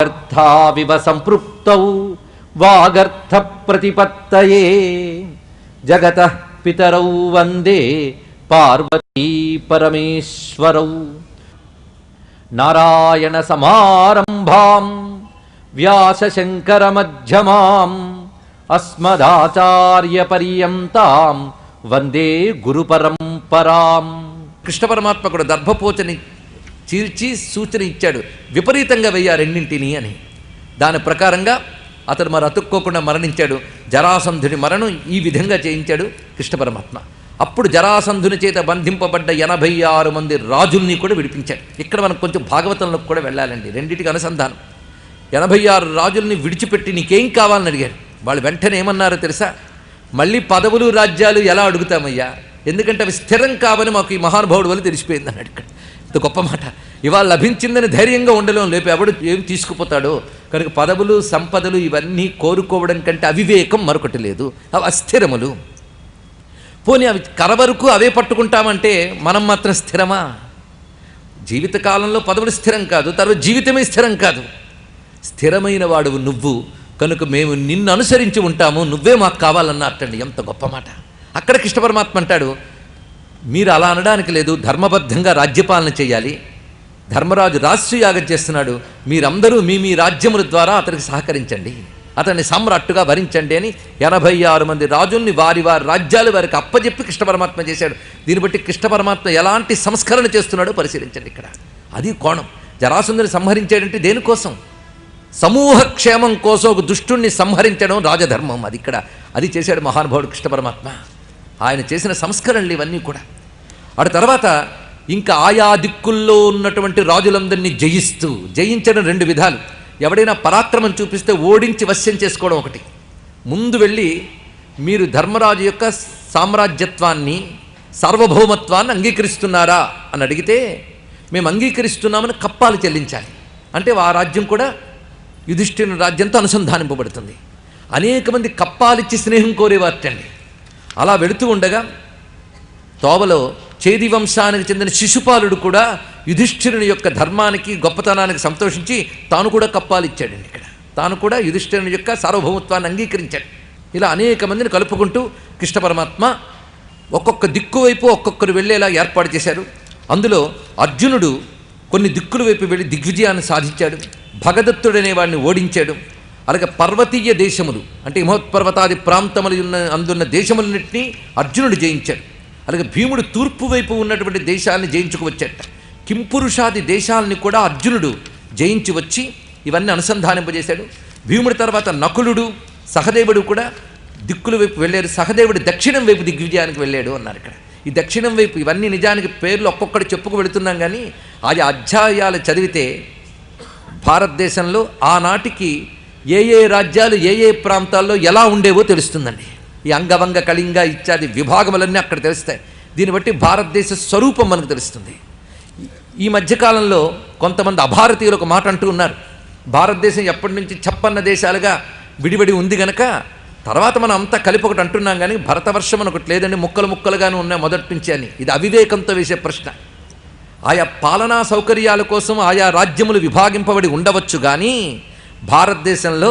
వాగర్థావివ సంపృక్తౌ వాగర్థ ప్రతిపత్తయే జగతః పితరౌ వందే పార్వతీ పరమేశ్వరౌ. నారాయణ సమారంభాం వ్యాసశంకర మధ్యమాం అస్మదాచార్య పర్యంతాం వందే గురు పరంపరాం. కృష్ణ పరమాత్మ కూడా దర్భపోచని చీల్చి సూచన ఇచ్చాడు, విపరీతంగా వెయ్యా రెండింటిని అని. దాని ప్రకారంగా అతడు మరి అతుక్కోకుండా మరణించాడు. జరాసంధుని మరణం ఈ విధంగా చేయించాడు కృష్ణ పరమాత్మ. అప్పుడు జరాసంధుని చేత బంధింపబడ్డ 86 మంది రాజుల్ని కూడా విడిపించాడు. ఇక్కడ మనం కొంచెం భాగవతంలోకి కూడా వెళ్ళాలండి, రెండింటికి అనుసంధానం. 86 రాజుల్ని విడిచిపెట్టి నీకేం కావాలని అడిగారు. వాళ్ళు వెంటనే ఏమన్నారో తెలుసా? మళ్ళీ పదవులు రాజ్యాలు ఎలా అడుగుతామయ్యా, ఎందుకంటే అవి స్థిరం కావని మాకు ఈ మహానుభావుడు వల్ల తెలిసిపోయింది అన్నాడు. ఇక్కడ ఇంత గొప్ప మాట. ఇవాళ లభించిందని ధైర్యంగా ఉండలేం, లేపి ఎవడు ఏం తీసుకుపోతాడో. కనుక పదవులు సంపదలు ఇవన్నీ కోరుకోవడం కంటే అవివేకం మరొకటి లేదు. అవి అస్థిరములు. పోనీ అవి కరవరకు అవే పట్టుకుంటామంటే మనం మాత్రం స్థిరమా? జీవితకాలంలో పదవులు స్థిరం కాదు, తర్వాత జీవితమే స్థిరం కాదు. స్థిరమైన వాడువు నువ్వు, కనుక మేము నిన్ను అనుసరించి ఉంటాము, నువ్వే మాకు కావాలన్నట్టండి. ఎంత గొప్ప మాట. అక్కడ కృష్ణ పరమాత్మ అంటాడు, మీరు అలా అనడానికి లేదు, ధర్మబద్ధంగా రాజ్యపాలన చేయాలి. ధర్మరాజు రాష్ట్రయాగం చేస్తున్నాడు, మీరందరూ మీ మీ రాజ్యముల ద్వారా అతనికి సహకరించండి, అతన్ని సమ్రాట్టుగా వరించండి అని 86 మంది రాజుల్ని వారి వారి రాజ్యాలు వారికి అప్పజెప్పి కృష్ణ పరమాత్మ చేశాడు. దీన్ని బట్టి కృష్ణ పరమాత్మ ఎలాంటి సంస్కరణ చేస్తున్నాడో పరిశీలించండి. ఇక్కడ అది కోణం. జరాసంధుని సంహరించాడంటే దేనికోసం? సమూహ క్షేమం కోసం ఒక దుష్టుణ్ణి సంహరించడం రాజధర్మం. అది ఇక్కడ అది చేశాడు మహానుభావుడు కృష్ణ పరమాత్మ. ఆయన చేసిన సంస్కరణలు ఇవన్నీ కూడా. ఆ తర్వాత ఇంకా ఆయా దిక్కుల్లో ఉన్నటువంటి రాజులందరినీ జయించడం 2 విధాలు. ఎవడైనా పరాక్రమం చూపిస్తే ఓడించి వశ్యం చేసుకోవడం ఒకటి. ముందు వెళ్ళి మీరు ధర్మరాజు యొక్క సామ్రాజ్యత్వాన్ని సార్వభౌమత్వాన్ని అంగీకరిస్తున్నారా అని అడిగితే మేము అంగీకరిస్తున్నామని కప్పాలు చెల్లించాలి. అంటే ఆ రాజ్యం కూడా యుధిష్ఠిరుని రాజ్యంతో అనుసంధానింపబడుతుంది. అనేక మంది కప్పాలిచ్చి స్నేహం కోరేవారటండి. అలా వెళుతూ ఉండగా తోవలో చేది వంశానికి చెందిన శిశుపాలుడు కూడా యుధిష్ఠిరుని యొక్క ధర్మానికి గొప్పతనానికి సంతోషించి తాను కూడా కప్పాలిచ్చాడండి. ఇక్కడ తాను కూడా యుధిష్ఠిరుని యొక్క సార్వభౌమత్వాన్ని అంగీకరించాడు. ఇలా అనేక మందిని కలుపుకుంటూ కృష్ణ పరమాత్మ ఒక్కొక్క దిక్కు వైపు ఒక్కొక్కరు వెళ్ళేలా ఏర్పాటు చేశారు. అందులో అర్జునుడు కొన్ని దిక్కుల వైపు వెళ్ళి దిగ్విజయాన్ని సాధించాడు. భగదత్తుడనే వాడిని ఓడించాడు. అలాగే పర్వతీయ దేశములు అంటే హిమోత్పర్వతాది ప్రాంతములు అందున్న దేశములన్నింటినీ అర్జునుడు జయించాడు. అలాగే భీముడు తూర్పు వైపు ఉన్నటువంటి దేశాలను జయించుకువచ్చాట. కింపురుషాది దేశాలని కూడా అర్జునుడు జయించి వచ్చి ఇవన్నీ అనుసంధానింపజేశాడు. భీముడి తర్వాత నకులుడు సహదేవుడు కూడా దిక్కుల వైపు వెళ్ళారు. సహదేవుడు దక్షిణం వైపు దిగ్విజయానికి వెళ్ళాడు అన్నారు. ఇక్కడ ఈ దక్షిణం వైపు ఇవన్నీ నిజానికి పేర్లు ఒక్కొక్కటి చెప్పుకు వెళుతున్నాం, కానీ ఆయా అధ్యాయాలు చదివితే భారతదేశంలో ఆనాటికి ఏ ఏ రాజ్యాలు ఏ ఏ ప్రాంతాల్లో ఎలా ఉండేవో తెలుస్తుందండి. ఈ అంగవంగ కళింగ ఇత్యాది విభాగములన్నీ అక్కడ తెలుస్తాయి. దీన్ని బట్టి భారతదేశ స్వరూపం మనకు తెలుస్తుంది. ఈ మధ్యకాలంలో కొంతమంది అభారతీయులు ఒక మాట అంటూ ఉన్నారు, భారతదేశం ఎప్పటి నుంచి చెప్పన్న దేశాలుగా విడివడి ఉంది గనక తర్వాత మనం అంతా కలిపి ఒకటి అంటున్నాం, కానీ భరతవర్షం అని ఒకటి లేదండి, ముక్కలు ముక్కలుగానే ఉన్నాయి మొదటి నుంచి అని. ఇది అవివేకంతో వేసే ప్రశ్న. ఆయా పాలనా సౌకర్యాల కోసం ఆయా రాజ్యములు విభాగింపబడి ఉండవచ్చు, కానీ భారతదేశంలో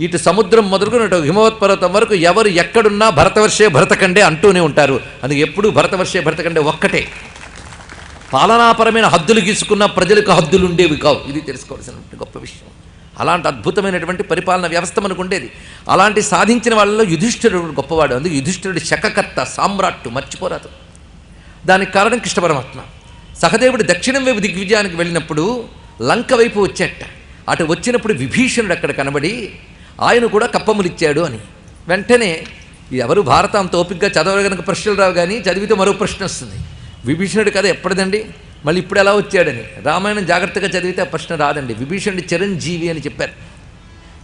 ఇటు సముద్రం మొదలుకొని ఇటు హిమవత్పర్వతం వరకు ఎవరు ఎక్కడున్నా భరతవర్షే భరతఖండే అంటూనే ఉంటారు. అందుకే ఎప్పుడూ భరతవర్షే భరతఖండే ఒక్కటే. పాలనాపరమైన హద్దులు గీసుకున్న ప్రజలకు హద్దులు ఉండేవి కావు. ఇది తెలుసుకోవాల్సిన గొప్ప విషయం. అలాంటి అద్భుతమైనటువంటి పరిపాలన వ్యవస్థ మనకు ఉండేది. అలాంటి సాధించిన వాళ్ళలో యుధిష్ఠిరుడు గొప్పవాడు. అందుకే యుధిష్ఠిరుడు శకకర్త, సామ్రాట్టు, మర్చిపోరాదు. దానికి కారణం కృష్ణ పరమాత్మ. సహదేవుడు దక్షిణం వైపు దిగ్విజయానికి వెళ్ళినప్పుడు లంక వైపు వచ్చేట. అటు వచ్చినప్పుడు విభీషణుడు అక్కడ కనబడి ఆయన కూడా కప్పములిచ్చాడు అని. వెంటనే ఎవరు భారతం అంత ఓపికగా చదవగనక ప్రశ్నలు రావు, కానీ చదివితే మరో ప్రశ్న వస్తుంది. విభీషణుడు కథ ఎప్పటిదండి, మళ్ళీ ఇప్పుడు ఎలా వచ్చాడని. రామాయణం జాగ్రత్తగా చదివితే ఆ ప్రశ్న రాదండి. విభీషణుడు చిరంజీవి అని చెప్పారు.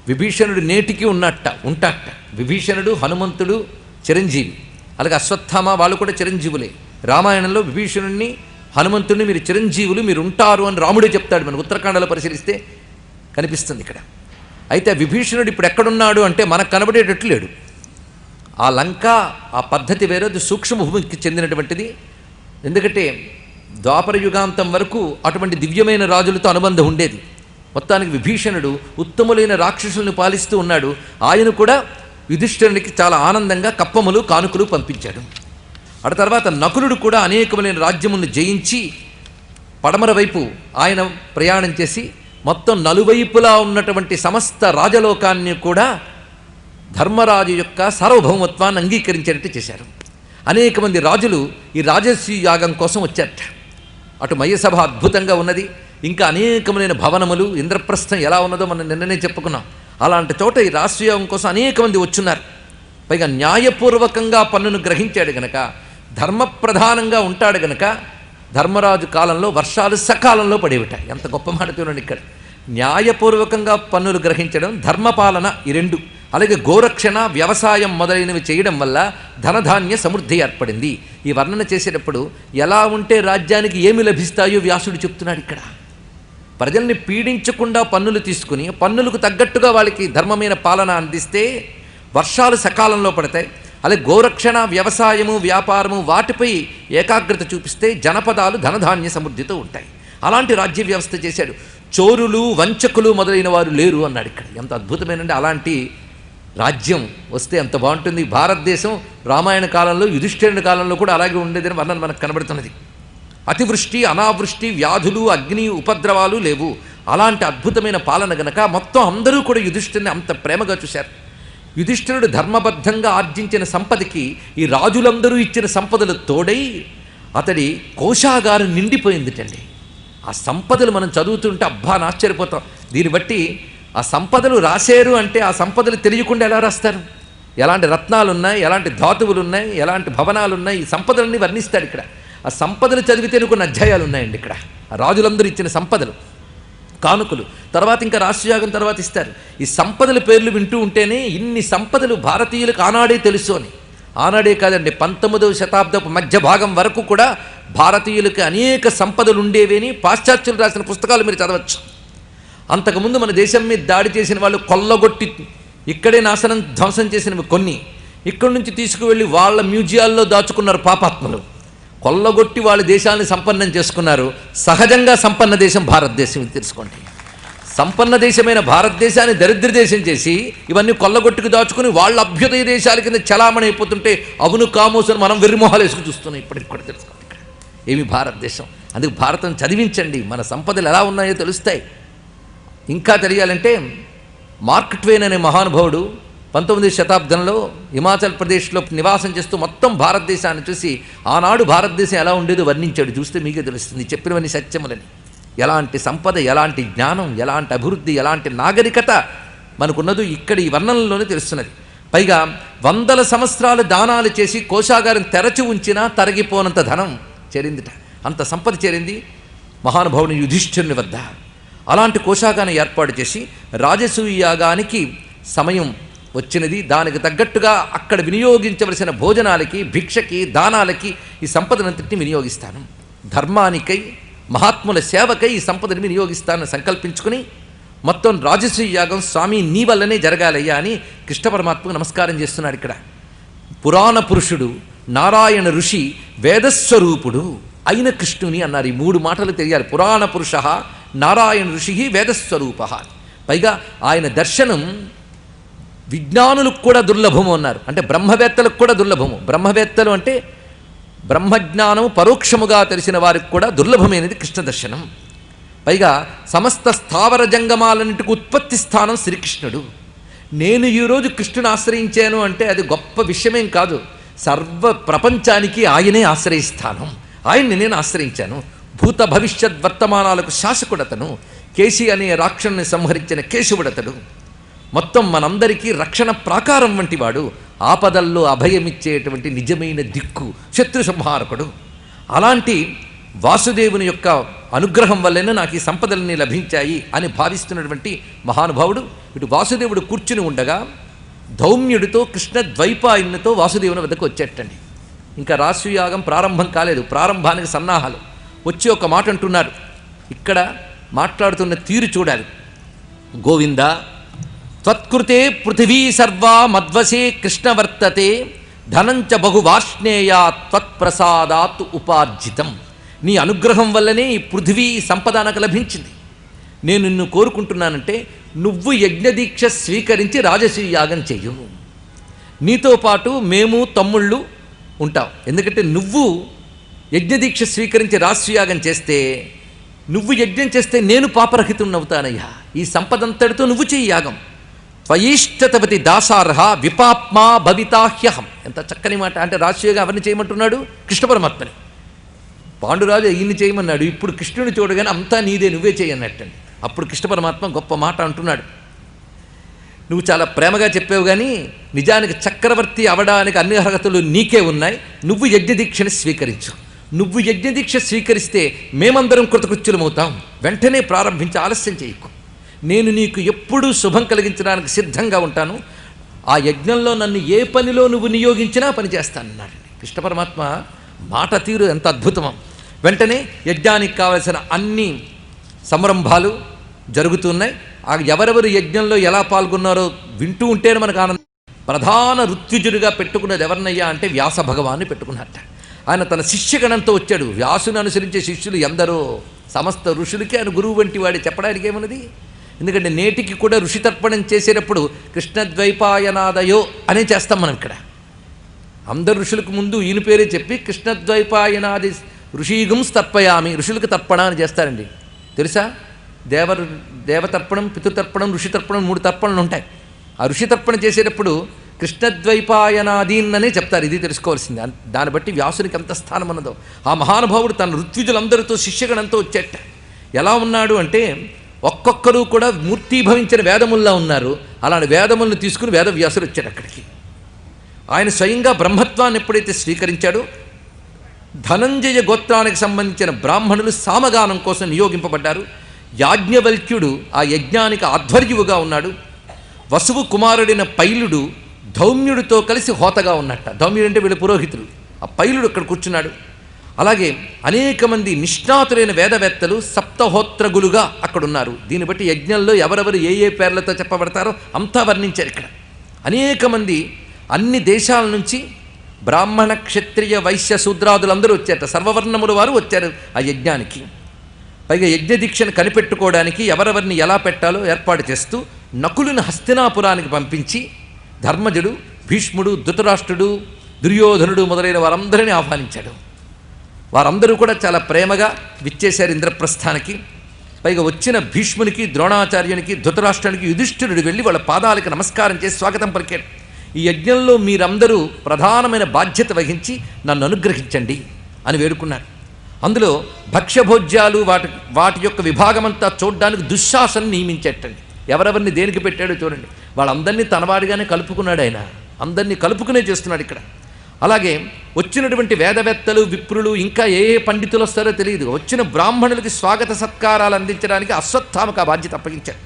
విభీషణుడు నేటికి ఉంటాట. విభీషణుడు, హనుమంతుడు చిరంజీవి. అలాగే అశ్వత్థామ వాళ్ళు కూడా చిరంజీవులే. రామాయణంలో విభీషణుడిని హనుమంతుడిని మీరు చిరంజీవులు, మీరు ఉంటారు అని రాముడే చెప్తాడు. మనకు ఉత్తరాఖండలో పరిశీలిస్తే కనిపిస్తుంది ఇక్కడ. అయితే విభీషణుడు ఇప్పుడు ఎక్కడున్నాడు అంటే మనకు కనబడేటట్లు లేడు. ఆ లంక ఆ పద్ధతి వేరే, అది సూక్ష్మ భూమికి చెందినటువంటిది. ఎందుకంటే ద్వాపర యుగాంతం వరకు అటువంటి దివ్యమైన రాజులతో అనుబంధం ఉండేది. మొత్తానికి విభీషణుడు ఉత్తములైన రాక్షసులను పాలిస్తూ ఉన్నాడు. ఆయన కూడా యుధిష్ఠిరునికి చాలా ఆనందంగా కప్పములు కానుకలు పంపించాడు. అటు తర్వాత నకులుడు కూడా అనేకమైన రాజ్యములను జయించి పడమర వైపు ఆయన ప్రయాణం చేసి మొత్తం నలువైపులా ఉన్నటువంటి సమస్త రాజలోకాన్ని కూడా ధర్మరాజు యొక్క సార్వభౌమత్వాన్ని అంగీకరించేటట్టు చేశారు. అనేక మంది రాజులు ఈ రాజస్వీ యాగం కోసం వచ్చారట. అటు మయసభ అద్భుతంగా ఉన్నది, ఇంకా అనేకమైన భవనములు, ఇంద్రప్రస్థం ఎలా ఉన్నదో మనం నిన్ననే చెప్పుకున్నాం. అలాంటి చోట ఈ రాజస్వీయాగం కోసం అనేక మంది వచ్చున్నారు. పైగా న్యాయపూర్వకంగా పన్నును గ్రహించాడు గనక, ధర్మప్రధానంగా ఉంటాడు గనక ధర్మరాజు కాలంలో వర్షాలు సకాలంలో పడేవిటాయి. ఎంత గొప్ప మాట చూడండి ఇక్కడ. న్యాయపూర్వకంగా పన్నులు గ్రహించడం, ధర్మపాలన, ఈ రెండు, అలాగే గోరక్షణ, వ్యవసాయం మొదలైనవి చేయడం వల్ల ధనధాన్య సమృద్ధి ఏర్పడింది. ఈ వర్ణన చేసేటప్పుడు ఎలా ఉంటే రాజ్యానికి ఏమి లభిస్తాయో వ్యాసుడు చెప్తున్నాడు ఇక్కడ. ప్రజల్ని పీడించకుండా పన్నులు తీసుకుని పన్నులకు తగ్గట్టుగా వాళ్ళకి ధర్మమైన పాలన అందిస్తే వర్షాలు సకాలంలో పడతాయి. అలాగే గోరక్షణ, వ్యవసాయము, వ్యాపారము వాటిపై ఏకాగ్రత చూపిస్తే జనపదాలు ధనధాన్య సమృద్ధితో ఉంటాయి. అలాంటి రాజ్య వ్యవస్థ చేశాడు. చోరులు, వంచకులు మొదలైన వారు లేరు అన్నాడు ఇక్కడ. ఎంత అద్భుతమైనండి. అలాంటి రాజ్యం వస్తే ఎంత బాగుంటుంది. భారతదేశం రామాయణ కాలంలో, యుధిష్ఠిరుని కాలంలో కూడా అలాగే ఉండేదని వర్ణన మనకు కనబడుతున్నది. అతివృష్టి, అనావృష్టి, వ్యాధులు, అగ్ని ఉపద్రవాలు లేవు. అలాంటి అద్భుతమైన పాలన గనక మొత్తం అందరూ కూడా యుధిష్ఠిరుని అంత ప్రేమగా చూశారు. యుధిష్ఠిరుడు ధర్మబద్ధంగా ఆర్జించిన సంపదకి ఈ రాజులందరూ ఇచ్చిన సంపదలు తోడై అతడి కోశాగారం నిండిపోయిందిటండి. ఆ సంపదలు మనం చదువుతుంటే అబ్బా ఆశ్చర్యపోతాం. దీన్ని బట్టి ఆ సంపదలు రాశారు అంటే ఆ సంపదలు తెలియకుండా ఎలా రాస్తారు? ఎలాంటి రత్నాలు ఉన్నాయి, ఎలాంటి ధాతువులు ఉన్నాయి, ఎలాంటి భవనాలు ఉన్నాయి, ఈ సంపదలన్నీ వర్ణిస్తాడు ఇక్కడ. ఆ సంపదలు చదివితే కొన్ని అధ్యాయాలు ఉన్నాయండి ఇక్కడ. ఆ రాజులందరూ ఇచ్చిన సంపదలు, కానుకలు, తర్వాత ఇంకా రాష్ట్రయాగం తర్వాత ఇస్తారు. ఈ సంపదల పేర్లు వింటూ ఉంటేనే ఇన్ని సంపదలు భారతీయులకు ఆనాడే తెలుసు అని. ఆనాడే కాదండి, 19వ శతాబ్దపు మధ్య భాగం వరకు కూడా భారతీయులకు అనేక సంపదలు ఉండేవేని పాశ్చాత్యులు రాసిన పుస్తకాలు మీరు చదవచ్చు. అంతకుముందు మన దేశం మీద దాడి చేసిన వాళ్ళు కొల్లగొట్టి ఇక్కడే నాశనం, ధ్వంసం చేసినవి కొన్ని ఇక్కడి నుంచి తీసుకువెళ్ళి వాళ్ళ మ్యూజియాల్లో దాచుకున్నారు పాపాత్మలు. కొల్లగొట్టి వాళ్ళ దేశాన్ని సంపన్నం చేసుకున్నారు. సహజంగా సంపన్న దేశం భారతదేశం, ఇది తెలుసుకోండి. సంపన్న దేశమైన భారతదేశాన్ని దరిద్ర దేశం చేసి ఇవన్నీ కొల్లగొట్టుకు దాచుకుని వాళ్ళ అభ్యుదయ దేశాల కింద చలామణి అయిపోతుంటే అవును కామోసుని మనం వెర్రిమొహాలు వేసుకు చూస్తున్నాం. ఇప్పటికి కూడా తెలుసుకోండి ఇక్కడ ఏమి భారతదేశం. అందుకు భారతం చదివించండి, మన సంపదలు ఎలా ఉన్నాయో తెలుస్తాయి. ఇంకా తెలియాలంటే మార్క్ ట్వేన్ అనే మహానుభావుడు 19వ శతాబ్దంలో హిమాచల్ ప్రదేశ్లో నివాసం చేస్తూ మొత్తం భారతదేశాన్ని చూసి ఆనాడు భారతదేశం ఎలా ఉండేదో వర్ణించాడు. చూస్తే మీకే తెలుస్తుంది చెప్పినవన్నీ సత్యములని. ఎలాంటి సంపద, ఎలాంటి జ్ఞానం, ఎలాంటి అభివృద్ధి, ఎలాంటి నాగరికత మనకున్నదో ఇక్కడ ఈ వర్ణనలోనే తెలుస్తున్నది. పైగా 100 సంవత్సరాలు దానాలు చేసి కోశాగారం తెరచి ఉంచినా తరగిపోనంత ధనం చేరిందిట. అంత సంపద చేరింది మహానుభావుని యుధిష్ఠిరుని వద్ద. అలాంటి కోశాగాన్ని ఏర్పాటు చేసి రాజసూయ యాగానికి సమయం వచ్చినది. దానికి తగ్గట్టుగా అక్కడ వినియోగించవలసిన భోజనాలకి, భిక్షకి, దానాలకి ఈ సంపదనంతటిని వినియోగిస్తాను. ధర్మానికై, మహాత్ముల సేవకై ఈ సంపదని వినియోగిస్తానని సంకల్పించుకుని మొత్తం రాజసూయ యాగం స్వామి నీ వల్లనే జరగాలయ్యా అని కృష్ణ పరమాత్మకు నమస్కారం చేస్తున్నాడు. ఇక్కడ పురాణ పురుషుడు, నారాయణ ఋషి, వేదస్వరూపుడు అయిన కృష్ణుని అన్నారు. ఈ 3 మాటలు తెలియాలి. పురాణ పురుష, నారాయణ ఋషి, వేదస్వరూప. పైగా ఆయన దర్శనం విజ్ఞానులకు కూడా దుర్లభము అన్నారు. అంటే బ్రహ్మవేత్తలకు కూడా దుర్లభము. బ్రహ్మవేత్తలు అంటే బ్రహ్మజ్ఞానం పరోక్షముగా తెలిసిన వారికి కూడా దుర్లభమైనది కృష్ణ దర్శనం. పైగా సమస్త స్థావర జంగమాలన్నింటికి ఉత్పత్తి స్థానం శ్రీకృష్ణుడు. నేను ఈరోజు కృష్ణుని ఆశ్రయించాను అంటే అది గొప్ప విషయమేం కాదు. సర్వ ప్రపంచానికి ఆయనే ఆశ్రయిస్తాను. ఆయన్ని నేను ఆశ్రయించాను. భూత భవిష్యత్ వర్తమానాలకు శాసకుడతను. కేశి అనే రాక్షసుని సంహరించిన కేశవుడతడు. మొత్తం మనందరికీ రక్షణ ప్రాకారం వంటివాడు. ఆపదల్లో అభయమిచ్చేటువంటి నిజమైన దిక్కు, శత్రు సంహారకుడు. అలాంటి వాసుదేవుని యొక్క అనుగ్రహం వల్లనే నాకు ఈ సంపదలన్నీ లభించాయి అని భావిస్తున్నటువంటి మహానుభావుడు ఇటు వాసుదేవుడు కూర్చుని ఉండగా ధౌమ్యుడితో కృష్ణ ద్వైపాయనుతో వాసుదేవుని వద్దకు వచ్చేటండి. ఇంకా రాజసూయాగం ప్రారంభం కాలేదు. ప్రారంభానికి సన్నాహాలు వచ్చి ఒక మాట అంటున్నారు. ఇక్కడ మాట్లాడుతున్న తీరు చూడాలి. గోవింద త్వత్కృతే పృథివీ సర్వా మద్వశే కృష్ణ వర్తతే ధనంచ బహువార్ష్ణేయా త్వత్ప్రసాదాత్ ఉపార్జితం. నీ అనుగ్రహం వల్లనే ఈ పృథివీ సంపద నాకు లభించింది. నేను నిన్ను కోరుకుంటున్నానంటే నువ్వు యజ్ఞదీక్ష స్వీకరించి రాజసూయ యాగం చెయ్యు. నీతో పాటు మేము తమ్ముళ్ళు ఉంటాం. ఎందుకంటే నువ్వు యజ్ఞదీక్ష స్వీకరించి రాజసూయాగం చేస్తే, నువ్వు యజ్ఞం చేస్తే నేను పాపరహితున్నవుతానయ్యా. ఈ సంపదంతటితో నువ్వు చెయ్యి యాగం. త్వయిష్టతవతి దాసార్హ విపాప్మా భవితాహ్యహం. ఎంత చక్కని మాట. అంటే రాజసూయగా ఎవరిని చేయమంటున్నాడు? కృష్ణ పరమాత్మని. పాండురాజు ఈయన్ని చేయమన్నాడు. ఇప్పుడు కృష్ణుని చూడగానే అంతా నీదే, నువ్వే చేయన్నట్టండి. అప్పుడు కృష్ణ పరమాత్మ గొప్ప మాట అంటున్నాడు. నువ్వు చాలా ప్రేమగా చెప్పావు, కానీ నిజానికి చక్రవర్తి అవడానికి అన్ని అర్హతలు నీకే ఉన్నాయి. నువ్వు యజ్ఞదీక్షని స్వీకరించు. నువ్వు యజ్ఞదీక్ష స్వీకరిస్తే మేమందరం కృతకృత్యులమవుతాం. వెంటనే ప్రారంభించి ఆలస్యం చేయకు. నేను నీకు ఎప్పుడూ శుభం కలిగించడానికి సిద్ధంగా ఉంటాను. ఆ యజ్ఞంలో నన్ను ఏ పనిలో నువ్వు నియోగించినా పని చేస్తానన్నాడు కృష్ణ పరమాత్మ. మాట తీరు ఎంత అద్భుతమో. వెంటనే యజ్ఞానికి కావలసిన అన్ని సంరంభాలు జరుగుతున్నాయి. ఎవరెవరు యజ్ఞంలో ఎలా పాల్గొన్నారో వింటూ ఉంటేనే మనకు ఆనందం. ప్రధాన ఋత్విజుడిగా పెట్టుకున్నది ఎవరినయ్యా అంటే వ్యాస భగవాన్ని పెట్టుకున్నట్ట. ఆయన తన శిష్యగణంతో వచ్చాడు. వ్యాసుని అనుసరించే శిష్యులు ఎందరో, సమస్త ఋషులకి ఆయన గురువు వంటి వాడి. చెప్పడానికి ఏమన్నది? ఎందుకంటే నేటికి కూడా ఋషి తర్పణం చేసేటప్పుడు కృష్ణద్వైపాయనాదయో అనే చేస్తాం మనం ఇక్కడ. అందరు ఋషులకు ముందు ఈయన పేరే చెప్పి కృష్ణద్వైపాయనాది ఋషీగుం తర్పయామి, ఋషులకు తర్పణ అని చేస్తారండి. తెలుసా? దేవతర్పణం, పితృతర్పణం, ఋషి తర్పణం, 3 తర్పణలు ఉంటాయి. ఆ ఋషి తర్పణ చేసేటప్పుడు కృష్ణద్వైపాయనాదీన్ననే చెప్తారు. ఇది తెలుసుకోవాల్సింది. దాన్ని బట్టి వ్యాసునికి ఎంత స్థానం ఉన్నదో. ఆ మహానుభావుడు తన ఋత్విజులందరితో శిష్యగణంతో వచ్చేట. ఎలా ఉన్నాడు అంటే ఒక్కొక్కరు కూడా మూర్తీభవించిన వేదముల్లా ఉన్నారు. అలాంటి వేదములను తీసుకుని వేదవ్యాసుడు వచ్చాడు అక్కడికి. ఆయన స్వయంగా బ్రహ్మత్వాన్ని ఎప్పుడైతే స్వీకరించాడో, ధనంజయ గోత్రానికి సంబంధించిన బ్రాహ్మణులు సామగానం కోసం నియోగింపబడ్డారు. యాజ్ఞవల్క్యుడు ఆ యజ్ఞానికి ఆధ్వర్యువుగా ఉన్నాడు. వసువు కుమారుడైన పైలుడు ధౌమ్యుడితో కలిసి హోతగా ఉన్నట్ట. ధౌమ్యుడు అంటే వీళ్ళ పురోహితులు. ఆ పైలుడు అక్కడ కూర్చున్నాడు. అలాగే అనేక మంది నిష్ణాతులైన వేదవేత్తలు సప్తహోత్రగులుగా అక్కడున్నారు. దీన్ని బట్టి యజ్ఞంలో ఎవరెవరు ఏ పేర్లతో చెప్పబడతారో అంతా వర్ణించారు ఇక్కడ. అనేక మంది అన్ని దేశాల నుంచి బ్రాహ్మణ, క్షత్రియ, వైశ్య, శూద్రాదులందరూ వచ్చారట. సర్వవర్ణముల వారు వచ్చారు ఆ యజ్ఞానికి. పైగా యజ్ఞదీక్షను కనిపెట్టుకోవడానికి ఎవరెవరిని ఎలా పెట్టాలో ఏర్పాటు చేస్తూ నకులుని హస్తినాపురానికి పంపించి ధర్మజుడు, భీష్ముడు, ధృతరాష్ట్రుడు, దుర్యోధనుడు మొదలైన వారందరినీ ఆహ్వానించాడు. వారందరూ కూడా చాలా ప్రేమగా విచ్చేశారు ఇంద్రప్రస్థానికి. పైగా వచ్చిన భీష్మునికి, ద్రోణాచార్యునికి, ధృతరాష్ట్రానికి యుధిష్ఠిరుడు వెళ్ళి వాళ్ళ పాదాలకు నమస్కారం చేసి స్వాగతం పలికాడు. ఈ యజ్ఞంలో మీరందరూ ప్రధానమైన బాధ్యత వహించి నన్ను అనుగ్రహించండి అని వేడుకున్నారు. అందులో భక్ష్యభోజ్యాలు వాటి యొక్క విభాగమంతా చూడడానికి దుశ్శాసన నియమించేటండి. ఎవరెవరిని దేనికి పెట్టాడో చూడండి. వాళ్ళందరినీ తనవాడిగానే కలుపుకున్నాడు ఆయన. అందరినీ కలుపుకునే చేస్తున్నాడు ఇక్కడ. అలాగే వచ్చినటువంటి వేదవేత్తలు, విప్రులు, ఇంకా ఏ పండితులు వస్తారో తెలియదు. వచ్చిన బ్రాహ్మణులకి స్వాగత సత్కారాలు అందించడానికి అశ్వత్థామకు ఆ బాధ్యత అప్పగించాడు.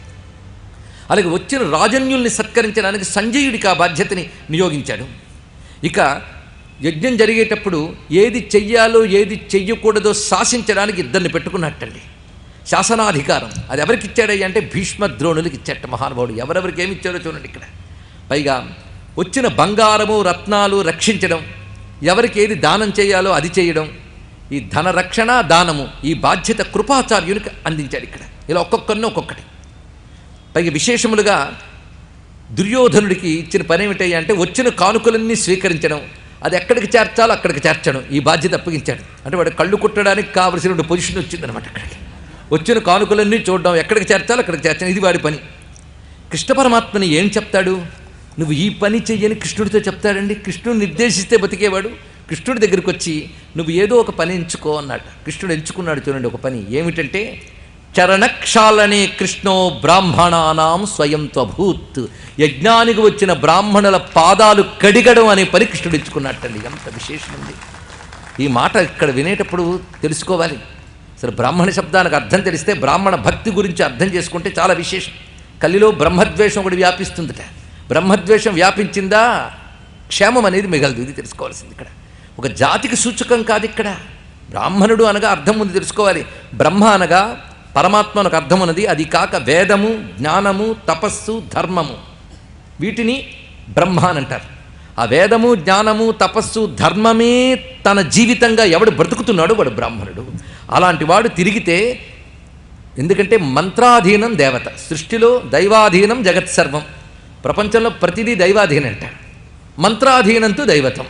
అలాగే వచ్చిన రాజన్యుల్ని సత్కరించడానికి సంజయుడికి ఆ బాధ్యతని నియోగించాడు. ఇక యజ్ఞం జరిగేటప్పుడు ఏది చెయ్యాలో ఏది చెయ్యకూడదో శాసించడానికి ఇద్దరిని పెట్టుకున్నట్టండి. శాసనాధికారం అది ఎవరికి ఇచ్చాడయ్యా అంటే భీష్మ ద్రోణులకి ఇచ్చాట మహానుభావుడు. ఎవరెవరికి ఏమి ఇచ్చాడో చూడండి ఇక్కడ. పైగా వచ్చిన బంగారము, రత్నాలు రక్షించడం, ఎవరికి ఏది దానం చేయాలో అది చేయడం, ఈ ధన రక్షణ, దానము, ఈ బాధ్యత కృపాచార్యునికి అందించాడు ఇక్కడ. ఇలా ఒక్కొక్కరిని ఒక్కొక్కటి. పైగా విశేషములుగా దుర్యోధనుడికి ఇచ్చిన పని ఏమిటయ్యా అంటే వచ్చిన కానుకలన్నీ స్వీకరించడం, అది ఎక్కడికి చేర్చాలో అక్కడికి చేర్చడం, ఈ బాధ్యత అప్పగించాడు. అంటే వాడు కళ్ళు కుట్టడానికి కావలసిన పొజిషన్ వచ్చిందనమాట. అక్కడికి వచ్చిన కానుకలన్నీ చూడడం, ఎక్కడికి చేర్చాలో అక్కడికి చేర్చడం, ఇది వాడి పని. కృష్ణ పరమాత్మని ఏం చెప్తాడు? నువ్వు ఈ పని చెయ్యని కృష్ణుడితో చెప్తాడండి. కృష్ణుడు నిర్దేశిస్తే బతికేవాడు. కృష్ణుడి దగ్గరికి వచ్చి నువ్వు ఏదో ఒక పని ఎంచుకో అన్నాడు. కృష్ణుడు ఎంచుకున్నాడు చూడండి ఒక పని. ఏమిటంటే చరణక్షాళనే కృష్ణో బ్రాహ్మణానాం స్వయం త్వభూత్. యజ్ఞానికి వచ్చిన బ్రాహ్మణుల పాదాలు కడిగడం అనే పని కృష్ణుడు ఎంచుకున్నట్టండి. ఎంత విశేషం ఉంది. ఈ మాట ఇక్కడ వినేటప్పుడు తెలుసుకోవాలి. అసలు బ్రాహ్మణ శబ్దానికి అర్థం తెలిస్తే బ్రాహ్మణ భక్తి గురించి అర్థం చేసుకుంటే చాలా విశేషం. కలిలో బ్రహ్మద్వేషం ఒకటి వ్యాపిస్తుందట. బ్రహ్మద్వేషం వ్యాపించిందా క్షేమం అనేది మిగలదు. ఇది తెలుసుకోవాల్సింది. ఇక్కడ ఒక జాతికి సూచకం కాదు. ఇక్కడ బ్రాహ్మణుడు అనగా అర్థం ఉంది తెలుసుకోవాలి. బ్రహ్మ అనగా పరమాత్మ అనకు అర్థం ఉన్నది. అది కాక వేదము, జ్ఞానము, తపస్సు, ధర్మము, వీటిని బ్రహ్మ అని అంటారు. ఆ వేదము, జ్ఞానము, తపస్సు, ధర్మమే తన జీవితంగా ఎవడు బ్రతుకుతున్నాడో వాడు బ్రాహ్మణుడు. అలాంటి వాడు తిరిగితే ఎందుకంటే మంత్రాధీనం దేవత, సృష్టిలో దైవాధీనం జగత్ సర్వం, ప్రపంచంలో ప్రతిదీ దైవాధీనంట, మంత్రాధీనంతో దైవతం.